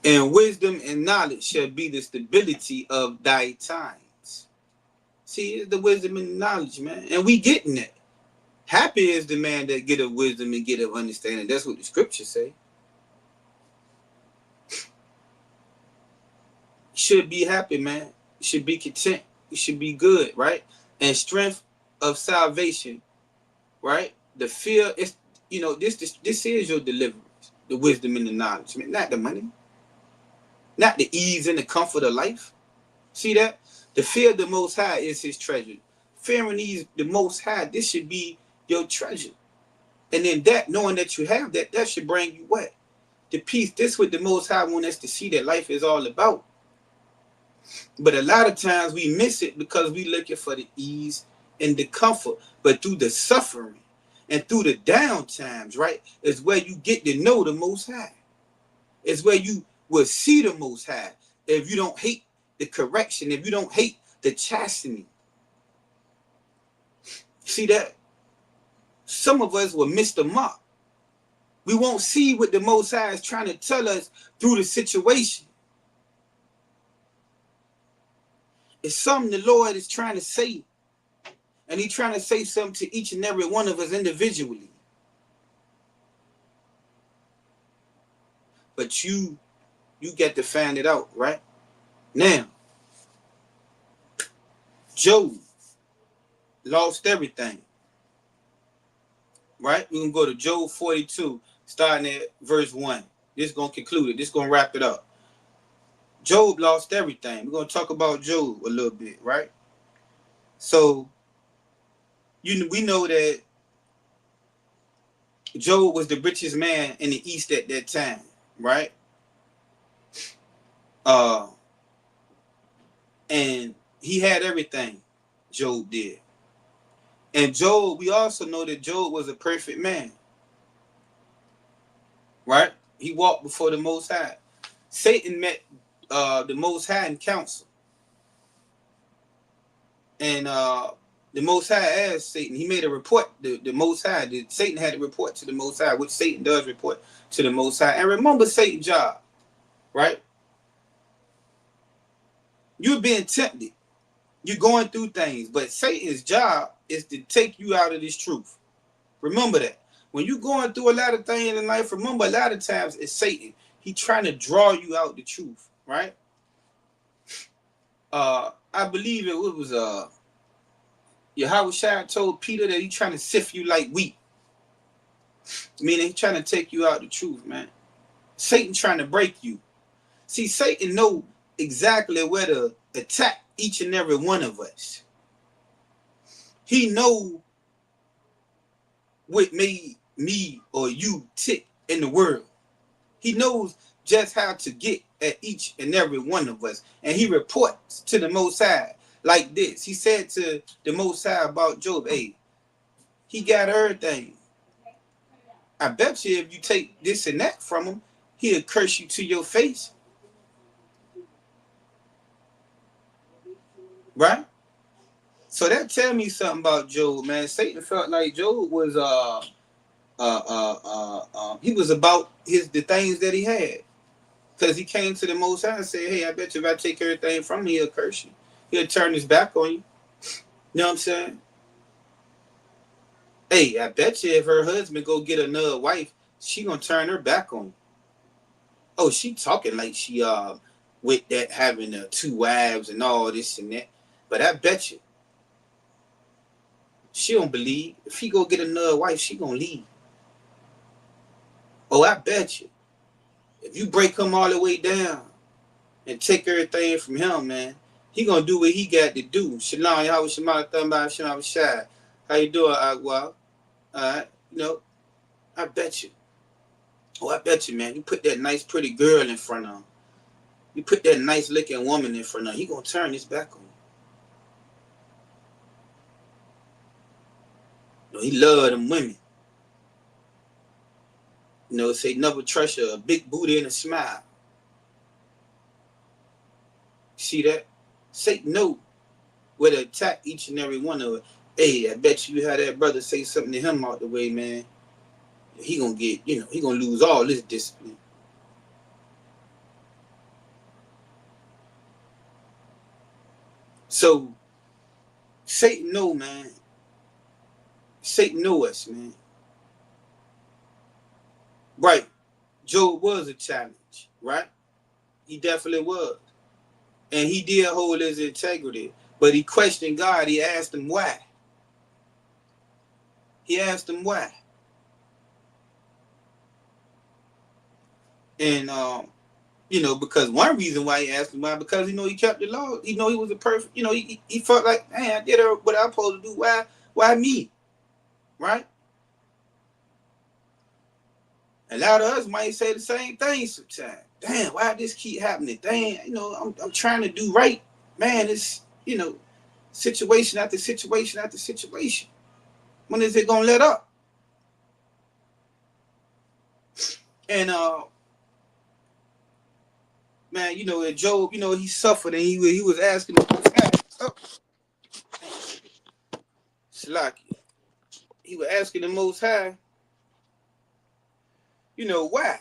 And wisdom and knowledge shall be the stability of thy times. See, it's the wisdom and knowledge, man. And we getting that. Happy is the man that get of wisdom and get of understanding. That's what the scriptures say. You should be happy, man. You should be content. You should be good, right? And strength of salvation, right? The fear is, this is your deliverance. The wisdom and the knowledge, man. Not the money. Not the ease and the comfort of life. See that? The fear of the Most High is His treasure. Fearing the Most High, this should be your treasure. And then that, knowing that you have that, that should bring you what? The peace. This is what the Most High wants us to see that life is all about. But a lot of times we miss it because we looking for the ease and the comfort. But through the suffering and through the down times, right, is where you get to know the Most High. It's where you will see the Most High. If you don't hate the correction, if you don't hate the chastening. See that? Some of us will miss the mark. We won't see what the Most High is trying to tell us through the situation. It's something the Lord is trying to say. And He's trying to say something to each and every one of us individually. But you get to find it out, right? Now, Job lost everything. Right? We're going to go to Job 42, starting at verse 1. This is going to conclude it. This is going to wrap it up. Job lost everything. We're going to talk about Job a little bit, right? So, we know that Job was the richest man in the East at that time, right? And he had everything, Job did. And Job, we also know that Job was a perfect man, right? He walked before the Most High. Satan met the Most High in council. And the Most High asked Satan, he made a report, the Most High, Satan had to report to the Most High, which Satan does report to the Most High. And remember Satan's job, right? You're being tempted. You're going through things, but Satan's job is to take you out of this truth. Remember that. When you're going through a lot of things in life, remember a lot of times it's Satan. He's trying to draw you out the truth, right? I believe it was Yahushua told Peter that he's trying to sift you like wheat. Meaning he's trying to take you out the truth, man. Satan trying to break you. See, Satan know exactly where to attack each and every one of us. He know what made me or you tick in the world. He knows just how to get at each and every one of us. And he reports to the Most High like this. He said to the Most High about Job, hey, he got everything. I bet you if you take this and that from him, he'll curse you to your face. Right? So that tell me something about Job, man. Satan felt like Job was he was about the things that he had. Because he came to the Most High and said, hey, I bet you if I take everything from me, he'll curse you. He'll turn his back on you. You know what I'm saying? Hey, I bet you if her husband go get another wife, she gonna turn her back on you. Oh, she talking like she with that having 2 wives and all this and that. But I bet you she don't believe if he go get another wife, she gonna leave. Oh, I bet you if you break him all the way down and take everything from him, man, he gonna do what he got to do. Shalom, Yahweh Shemala Thamba Shalom Shai. How you doing, Agua? Alright, you know, I bet you. Oh, I bet you, man. You put that nice, pretty girl in front of him. You put that nice looking woman in front of him. He gonna turn his back on you. You know, he love them women. You know, say never trust a big booty and a smile. See that? Satan know where to attack each and every one of it. Hey, I bet you had that brother say something to him out the way, man. He gonna get, you know, he gonna lose all his discipline. So Satan know, man. Satan know us, man. Right. Job was a challenge, right? He definitely was. And he did hold his integrity. But he questioned God. He asked him why. He asked him why. And you know, because one reason why he asked him why, because, you know, he kept the law. You know, he was a perfect, you know, he felt like, man, I did what I'm supposed to do. Why me? Right? A lot of us might say the same thing sometimes. Damn, why this keep happening? Damn, you know, I'm trying to do right. Man, it's, you know, situation after situation after situation. When is it gonna let up? And man, you know, Job, you know, he suffered and he was asking the Most High. Oh, Shalaki. He was asking the Most High, you know, why?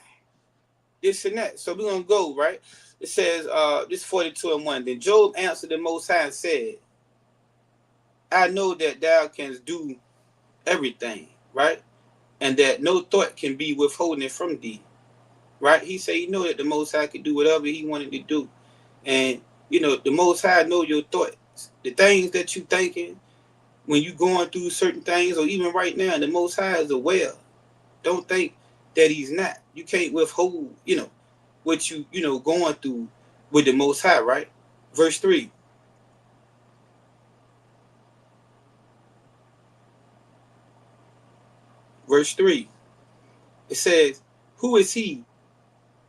This and that. So we're gonna go, right? It says, this 42:1. Then Job answered the Most High and said, I know that thou canst do everything, right? And that no thought can be withholding from thee, right? He said, you know that the Most High could do whatever he wanted to do. And, you know, the Most High know your thoughts. The things that you thinking when you going through certain things, or even right now, the Most High is aware. Don't think that he's not. You can't withhold, you know, what you know, going through with the Most High, right? Verse 3. Verse 3. It says, who is he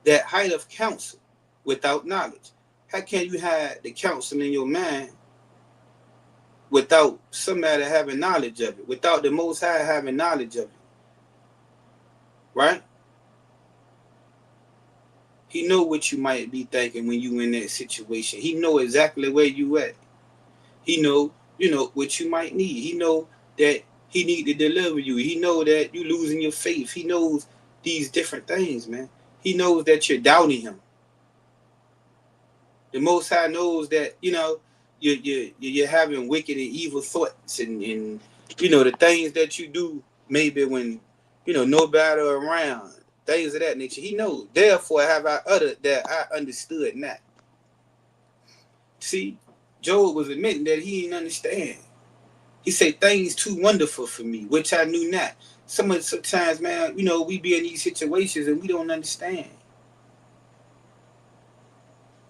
that hideth counsel without knowledge? How can you hide the counsel in your mind without somebody having knowledge of it, without the Most High having knowledge of it? Right? He know what you might be thinking when you in that situation. He know exactly where you at. He know, you know, what you might need. He know that he need to deliver you. He know that you losing your faith. He knows these different things, man. He knows that you're doubting him. The Most High knows that, you know, you're having wicked and evil thoughts and you know, the things that you do maybe when, you know, nobody around, things of that nature. He knows. Therefore have I uttered that I understood not. See, Job was admitting that he didn't understand. He said things too wonderful for me, which I knew not. Sometimes, man, you know, we be in these situations and we don't understand.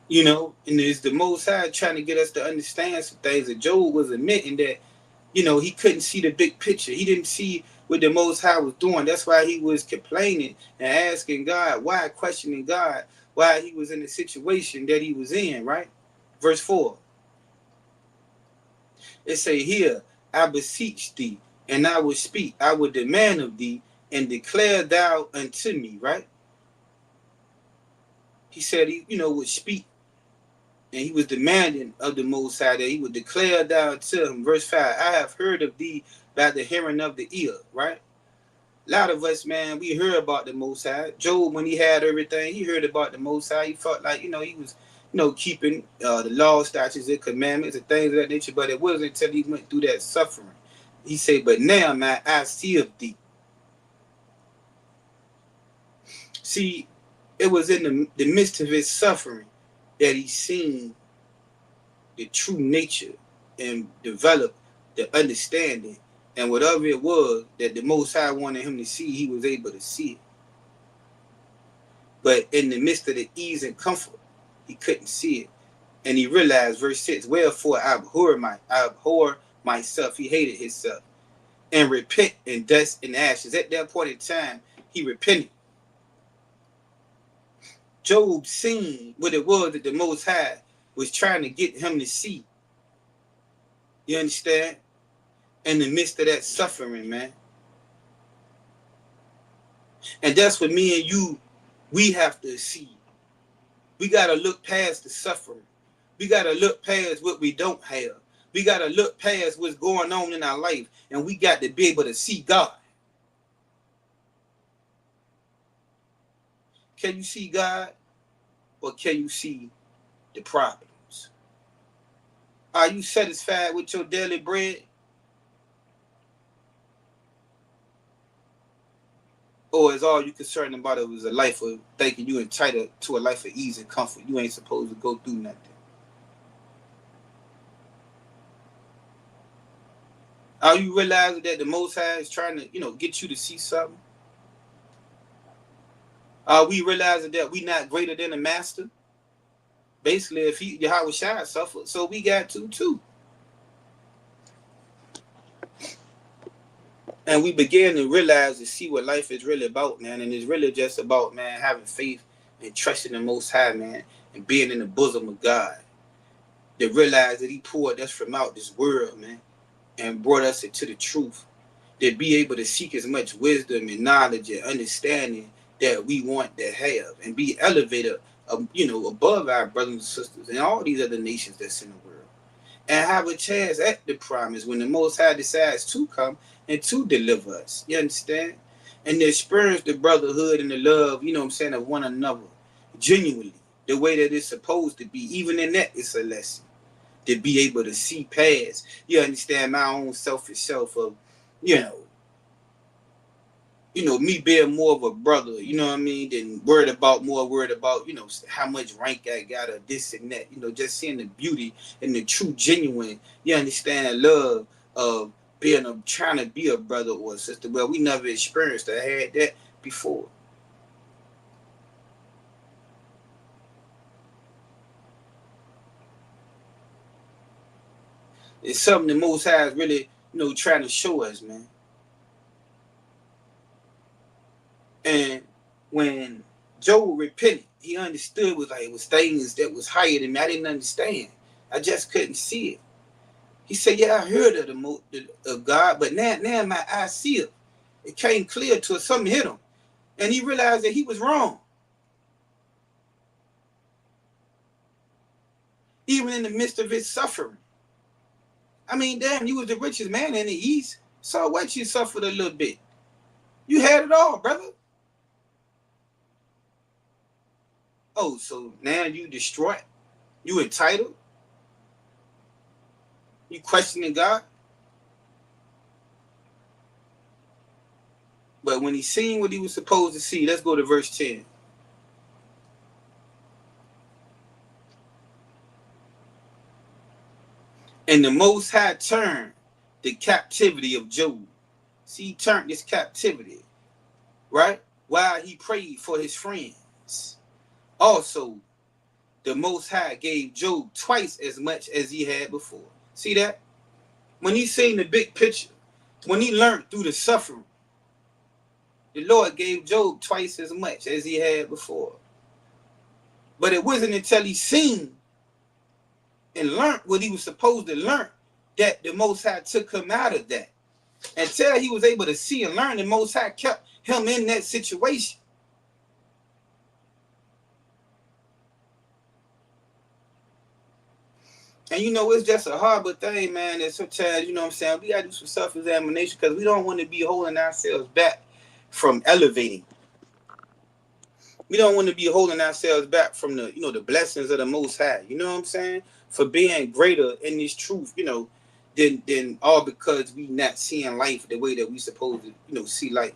You know, and it's the Most High trying to get us to understand some things. And Job was admitting that, you know, he couldn't see the big picture. He didn't see what the Most High was doing. That's why he was complaining and asking God why, questioning God why he was in the situation that he was in, right? Verse 4. It say here, I beseech thee, and I will speak. I will demand of thee, and declare thou unto me, right? He said he, you know, would speak. And he was demanding of the Most High that he would declare down to him. Verse 5, I have heard of thee by the hearing of the ear, right? A lot of us, man, we heard about the Most High. Job, when he had everything, he heard about the Most High. He felt like, you know, he was, you know, keeping the law, statutes, and commandments and things of that nature. But it wasn't until he went through that suffering. He said, but now my eyes see of thee. See, it was in the midst of his suffering that he seen the true nature and developed the understanding, and whatever it was that the Most High wanted him to see, he was able to see it. But in the midst of the ease and comfort, he couldn't see it. And he realized, verse 6, wherefore I abhor myself. He hated himself. And repent in dust and ashes. At that point in time, he repented. Job seen what it was that the Most High was trying to get him to see. You understand? In the midst of that suffering, man. And that's what me and you, we have to see. We got to look past the suffering. We got to look past what we don't have. We got to look past what's going on in our life. And we got to be able to see God. Can you see God? Or can you see the problems? Are you satisfied with your daily bread? Or is all you concerned about it was a life of thinking you entitled to a life of ease and comfort? You ain't supposed to go through nothing. Are you realizing that the Most High is trying to, get you to see something? Are we realizing that we not greater than the master? Basically, if Yahweh Shai suffered, so we got to too. And we began to realize and see what life is really about, man. And it's really just about, man, having faith and trusting the Most High, man, and being in the bosom of God. To realize that he poured us from out this world, man, and brought us into the truth. To be able to seek as much wisdom and knowledge and understanding that we want to have, and be elevated, above our brothers and sisters and all these other nations that's in the world. And have a chance at the promise when the Most High decides to come and to deliver us. You understand? And to experience the brotherhood and the love, of one another. Genuinely. The way that it's supposed to be. Even in that, it's a lesson. To be able to see past. You understand? My own selfish self of, me being more of a brother, than worried about, how much rank I got or this and that. Just seeing the beauty and the true, genuine, love of trying to be a brother or a sister. Well, we never experienced or had that before. It's something the Most High is really, trying to show us, man. And when Job repented, he understood it was things that was higher than me. I didn't understand. I just couldn't see it. He said, yeah, I heard of God, but now my eyes see it. It came clear to us. Something hit him. And he realized that he was wrong. Even in the midst of his suffering. I mean, damn, you was the richest man in the East. So what, you suffered a little bit? You had it all, brother. Oh, so now you distraught? You entitled? You questioning God? But when he seen what he was supposed to see, let's go to verse 10. And the Most High turned the captivity of Job. See, he turned this captivity, right? While he prayed for his friends. Also, the Most High gave Job twice as much as he had before. See that? When he seen the big picture, when he learned through the suffering, the Lord gave Job twice as much as he had before. But it wasn't until he seen and learned what he was supposed to learn that the Most High took him out of that. Until he was able to see and learn, the Most High kept him in that situation. And it's just a horrible thing, man, that sometimes, we got to do some self-examination because we don't want to be holding ourselves back from elevating. We don't want to be holding ourselves back from the, the blessings of the Most High. You know what I'm saying? For being greater in this truth, than all because we not seeing life the way that we supposed to, see life.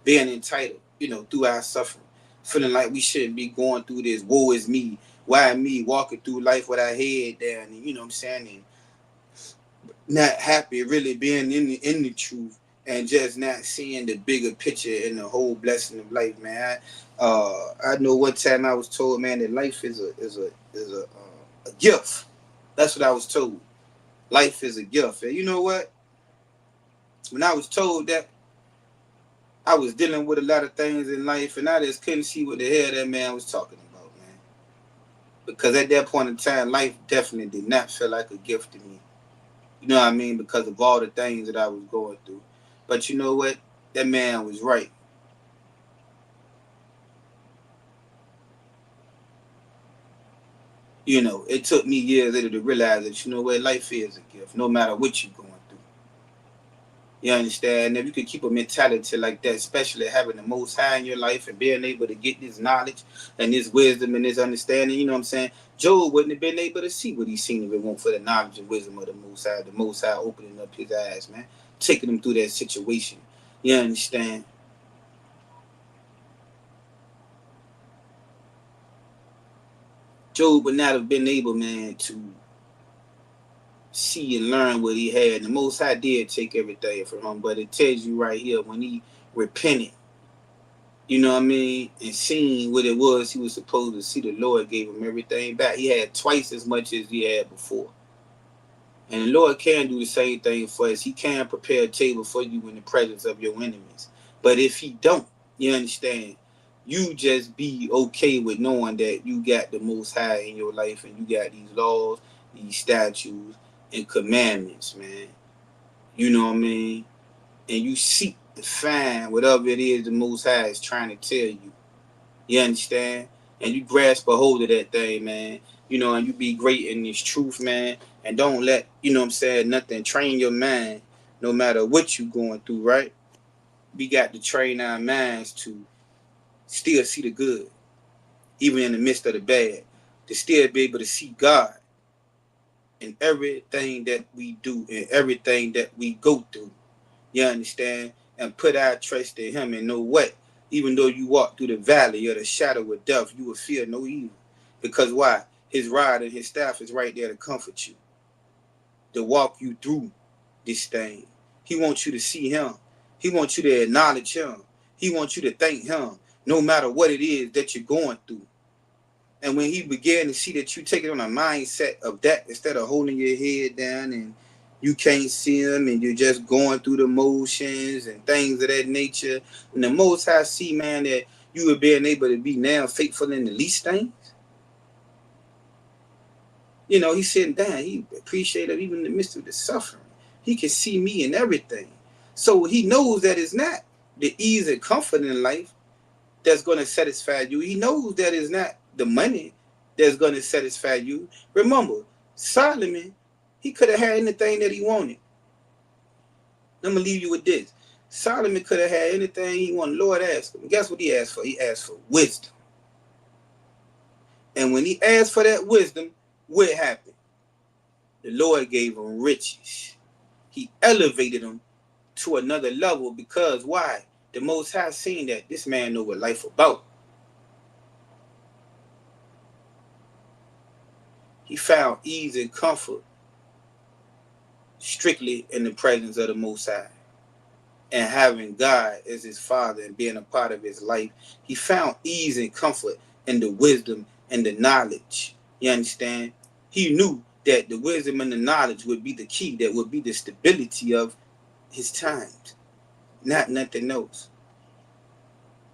Being entitled, through our suffering. Feeling like we shouldn't be going through this, woe is me, Why me walking through life with our head down, and you know what I'm saying, and not happy, really being in the truth, and just not seeing the bigger picture and the whole blessing of life, man. I know one time I was told, man, that life is a gift. That's what I was told. Life is a gift, and you know what? When I was told that, I was dealing with a lot of things in life, and I just couldn't see what the hell that man was talking about, man. Because at that point in time, life definitely did not feel like a gift to me. You know what I mean? Because of all the things that I was going through. But you know what? That man was right. You know, it took me years later to realize that, you know what, life is a gift, no matter what you're going through. You understand? If you could keep a mentality like that, especially having the Most High in your life and being able to get this knowledge and this wisdom and this understanding, you know what I'm saying? Job wouldn't have been able to see what he seen if it weren't for the knowledge and wisdom of the Most High opening up his eyes, man, taking him through that situation. You understand? Job would not have been able, man, to see and learn what he had. The Most High did take everything from him, but it tells you right here when he repented, you know what I mean, and seen what it was he was supposed to see, the Lord gave him everything back. He had twice as much as he had before. And the Lord can do the same thing for us. He can prepare a table for you in the presence of your enemies. But if he don't, you understand, you just be okay with knowing that you got the Most High in your life and you got these laws, these statutes, and commandments, man. You know what I mean? And you seek to find whatever it is the Most High is trying to tell you. You understand? And you grasp a hold of that thing, man. You know, and you be great in this truth, man. And don't let, you know what I'm saying, nothing train your mind no matter what you going through, right? We got to train our minds to still see the good, even in the midst of the bad. To still be able to see God in everything that we do and everything that we go through. You understand? And put our trust in him and know what? Even though you walk through the valley of the shadow of death, you will fear no evil. Because why? His rod and his staff is right there to comfort you, to walk you through this thing. He wants you to see him. He wants you to acknowledge him. He wants you to thank him, no matter what it is that you're going through. And when he began to see that you take it on a mindset of that, instead of holding your head down and you can't see him and you're just going through the motions and things of that nature, and the Most High see, man, that you are being able to be now faithful in the least things. You know, he's sitting down. He appreciated even in the midst of the suffering. He can see me in everything. So he knows that it's not the ease and comfort in life that's going to satisfy you. He knows that it's not the money that's going to satisfy you. Remember, Solomon, he could have had anything that he wanted. I'm going to leave you with this. Solomon could have had anything he wanted. Lord asked him. Guess what he asked for? He asked for wisdom. And when he asked for that wisdom, what happened? The Lord gave him riches. He elevated him to another level because why? The Most High seen that this man know what life about. He found ease and comfort strictly in the presence of the Most High. And having God as his father and being a part of his life, he found ease and comfort in the wisdom and the knowledge. You understand? He knew that the wisdom and the knowledge would be the key, that would be the stability of his times, not nothing else.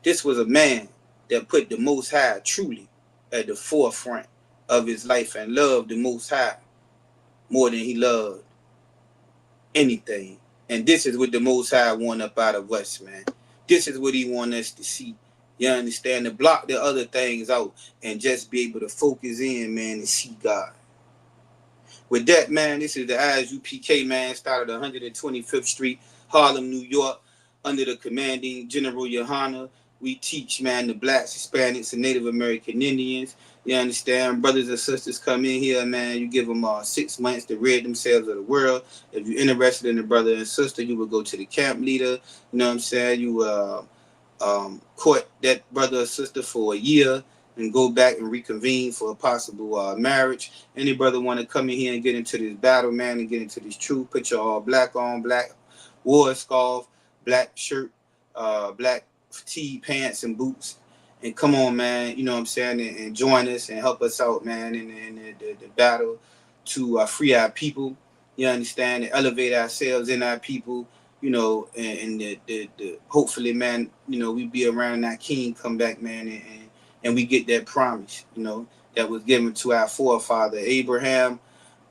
This was a man that put the Most High truly at the forefront of his life and loved the Most High more than he loved anything. And this is what the Most High want up out of us, man. This is what he want us to see. You understand? To block the other things out and just be able to focus in, man, and see God. With that, man, this is the ISUPK, man, started 125th Street, Harlem, New York, under the commanding General Yohana. We teach, man, the blacks, Hispanics, and Native American Indians. You understand? Brothers and sisters come in here, man. You give them 6 months to rid themselves of the world. If you're interested in the brother and sister, you will go to the camp leader. You know what I'm saying? You court that brother or sister for a year. and go back and reconvene for a possible marriage. Any brother want to come in here and get into this battle, man, and get into this truth, put your all black on, black war scarf, black shirt, black fatigue pants and boots, and come on, man, you know what I'm saying, and join us and help us out, man, in the battle to free our people, you understand, and elevate ourselves and our people, you know, and the hopefully, man, you know, we be around that king come back, man, and we get that promise, you know, that was given to our forefather Abraham.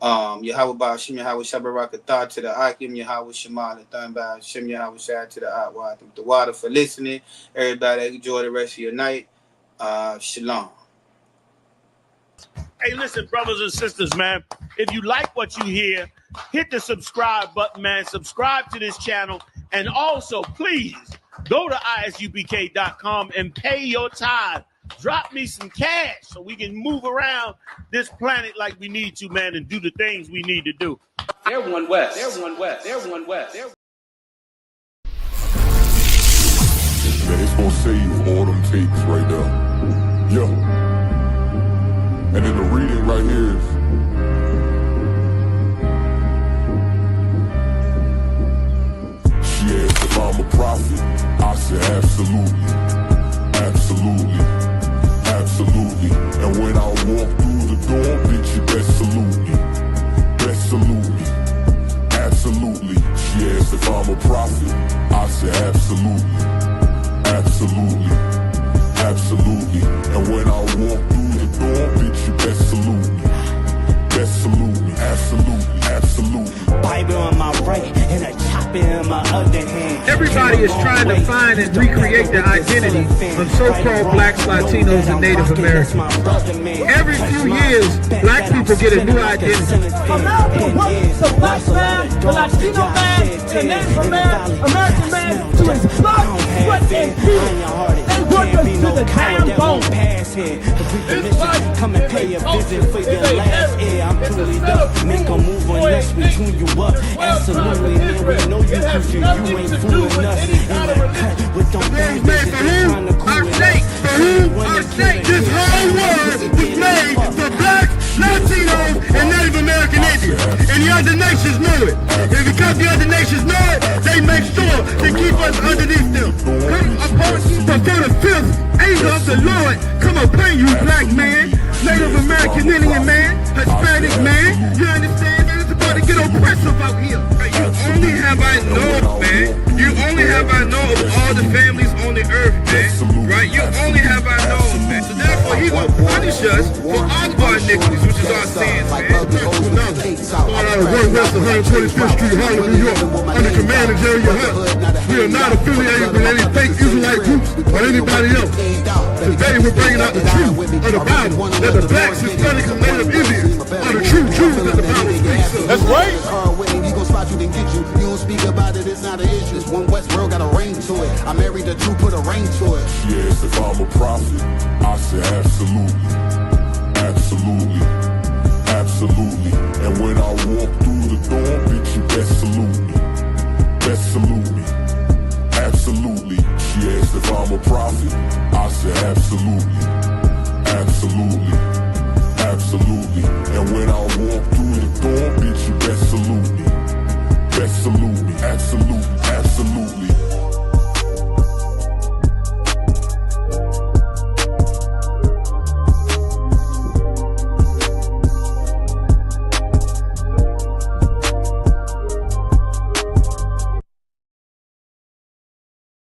Yahweh Ba'ashim Yahweh Shabarakatah to the Akim Yahweh Shema the Thunba Shem Yahweh Shad to the Atwa the water for listening. Everybody enjoy the rest of your night. Shalom. Hey, listen, brothers and sisters, man. If you like what you hear, hit the subscribe button, man. Subscribe to this channel. And also, please, go to ISUPK.com and pay your tithe. Drop me some cash so we can move around this planet like we need to, man, and do the things we need to do. They're one West. They're one West. They're one West. Man, it's gonna save all them tapes right now. Yo. And then the reading right here is, she asked if I'm a prophet. I said absolutely. Absolutely. Absolutely. And when I walk through the door, bitch, you best salute me. Best salute me. Absolutely. She asked if I'm a prophet. I said absolutely. Absolutely. Absolutely. And when I walk through the door, bitch, you best salute me. Best salute me. Absolutely. Absolutely. Bible in my right and a chopper in my other hand. Everybody is trying to find and recreate the identity of so-called blacks, Latinos, and Native Americans. Every few years, black people get a new identity. America wants the black man, the Latino man, the Native American man to his blood, sweat, and tears. They work us to the damn bone. Come and pay a visit for your last year. I'm truly done. Make a move unless we tune you up. Absolutely, man. We know you future. You ain't fooling us. In the cut with them things that you're trying to cool us. This whole world was made for blacks, Latinos, and Native American Indians. And the other nations know it. And because the other nations know it, they make sure to keep us underneath them. But for the fifth angel of the Lord, come upon you, black man, Native American Indian man, Hispanic man. You understand? It's about to get oppressive out here. You only have I know, man. You only have I know of all the families on the earth, man. Right? You only have I know, man. So therefore, he will punish us for all of our iniquities, which is our sins, man. Going out of 1 West 125th Street, Harlem, New York, under command of Jerry Hunt. We are not affiliated with any fake Israelite groups or anybody else. Today, we're bringing out the truth of the Bible, that the blacks, Hispanics, and Native Indians are the true Jews that the Bible speaks of. That's right. He gon' spot you, then get you. You don't speak about it, it's not an issue. This one West world got a ring to it. I married the truth, put a ring to it. yes, if I'm a prophet, I said absolutely. Absolutely. Absolutely. And when I walk through the door, bitch, you best salute me. Best salute me. Absolutely. She asked if I'm a prophet. I said absolutely. Absolutely. Absolutely. And when I walk through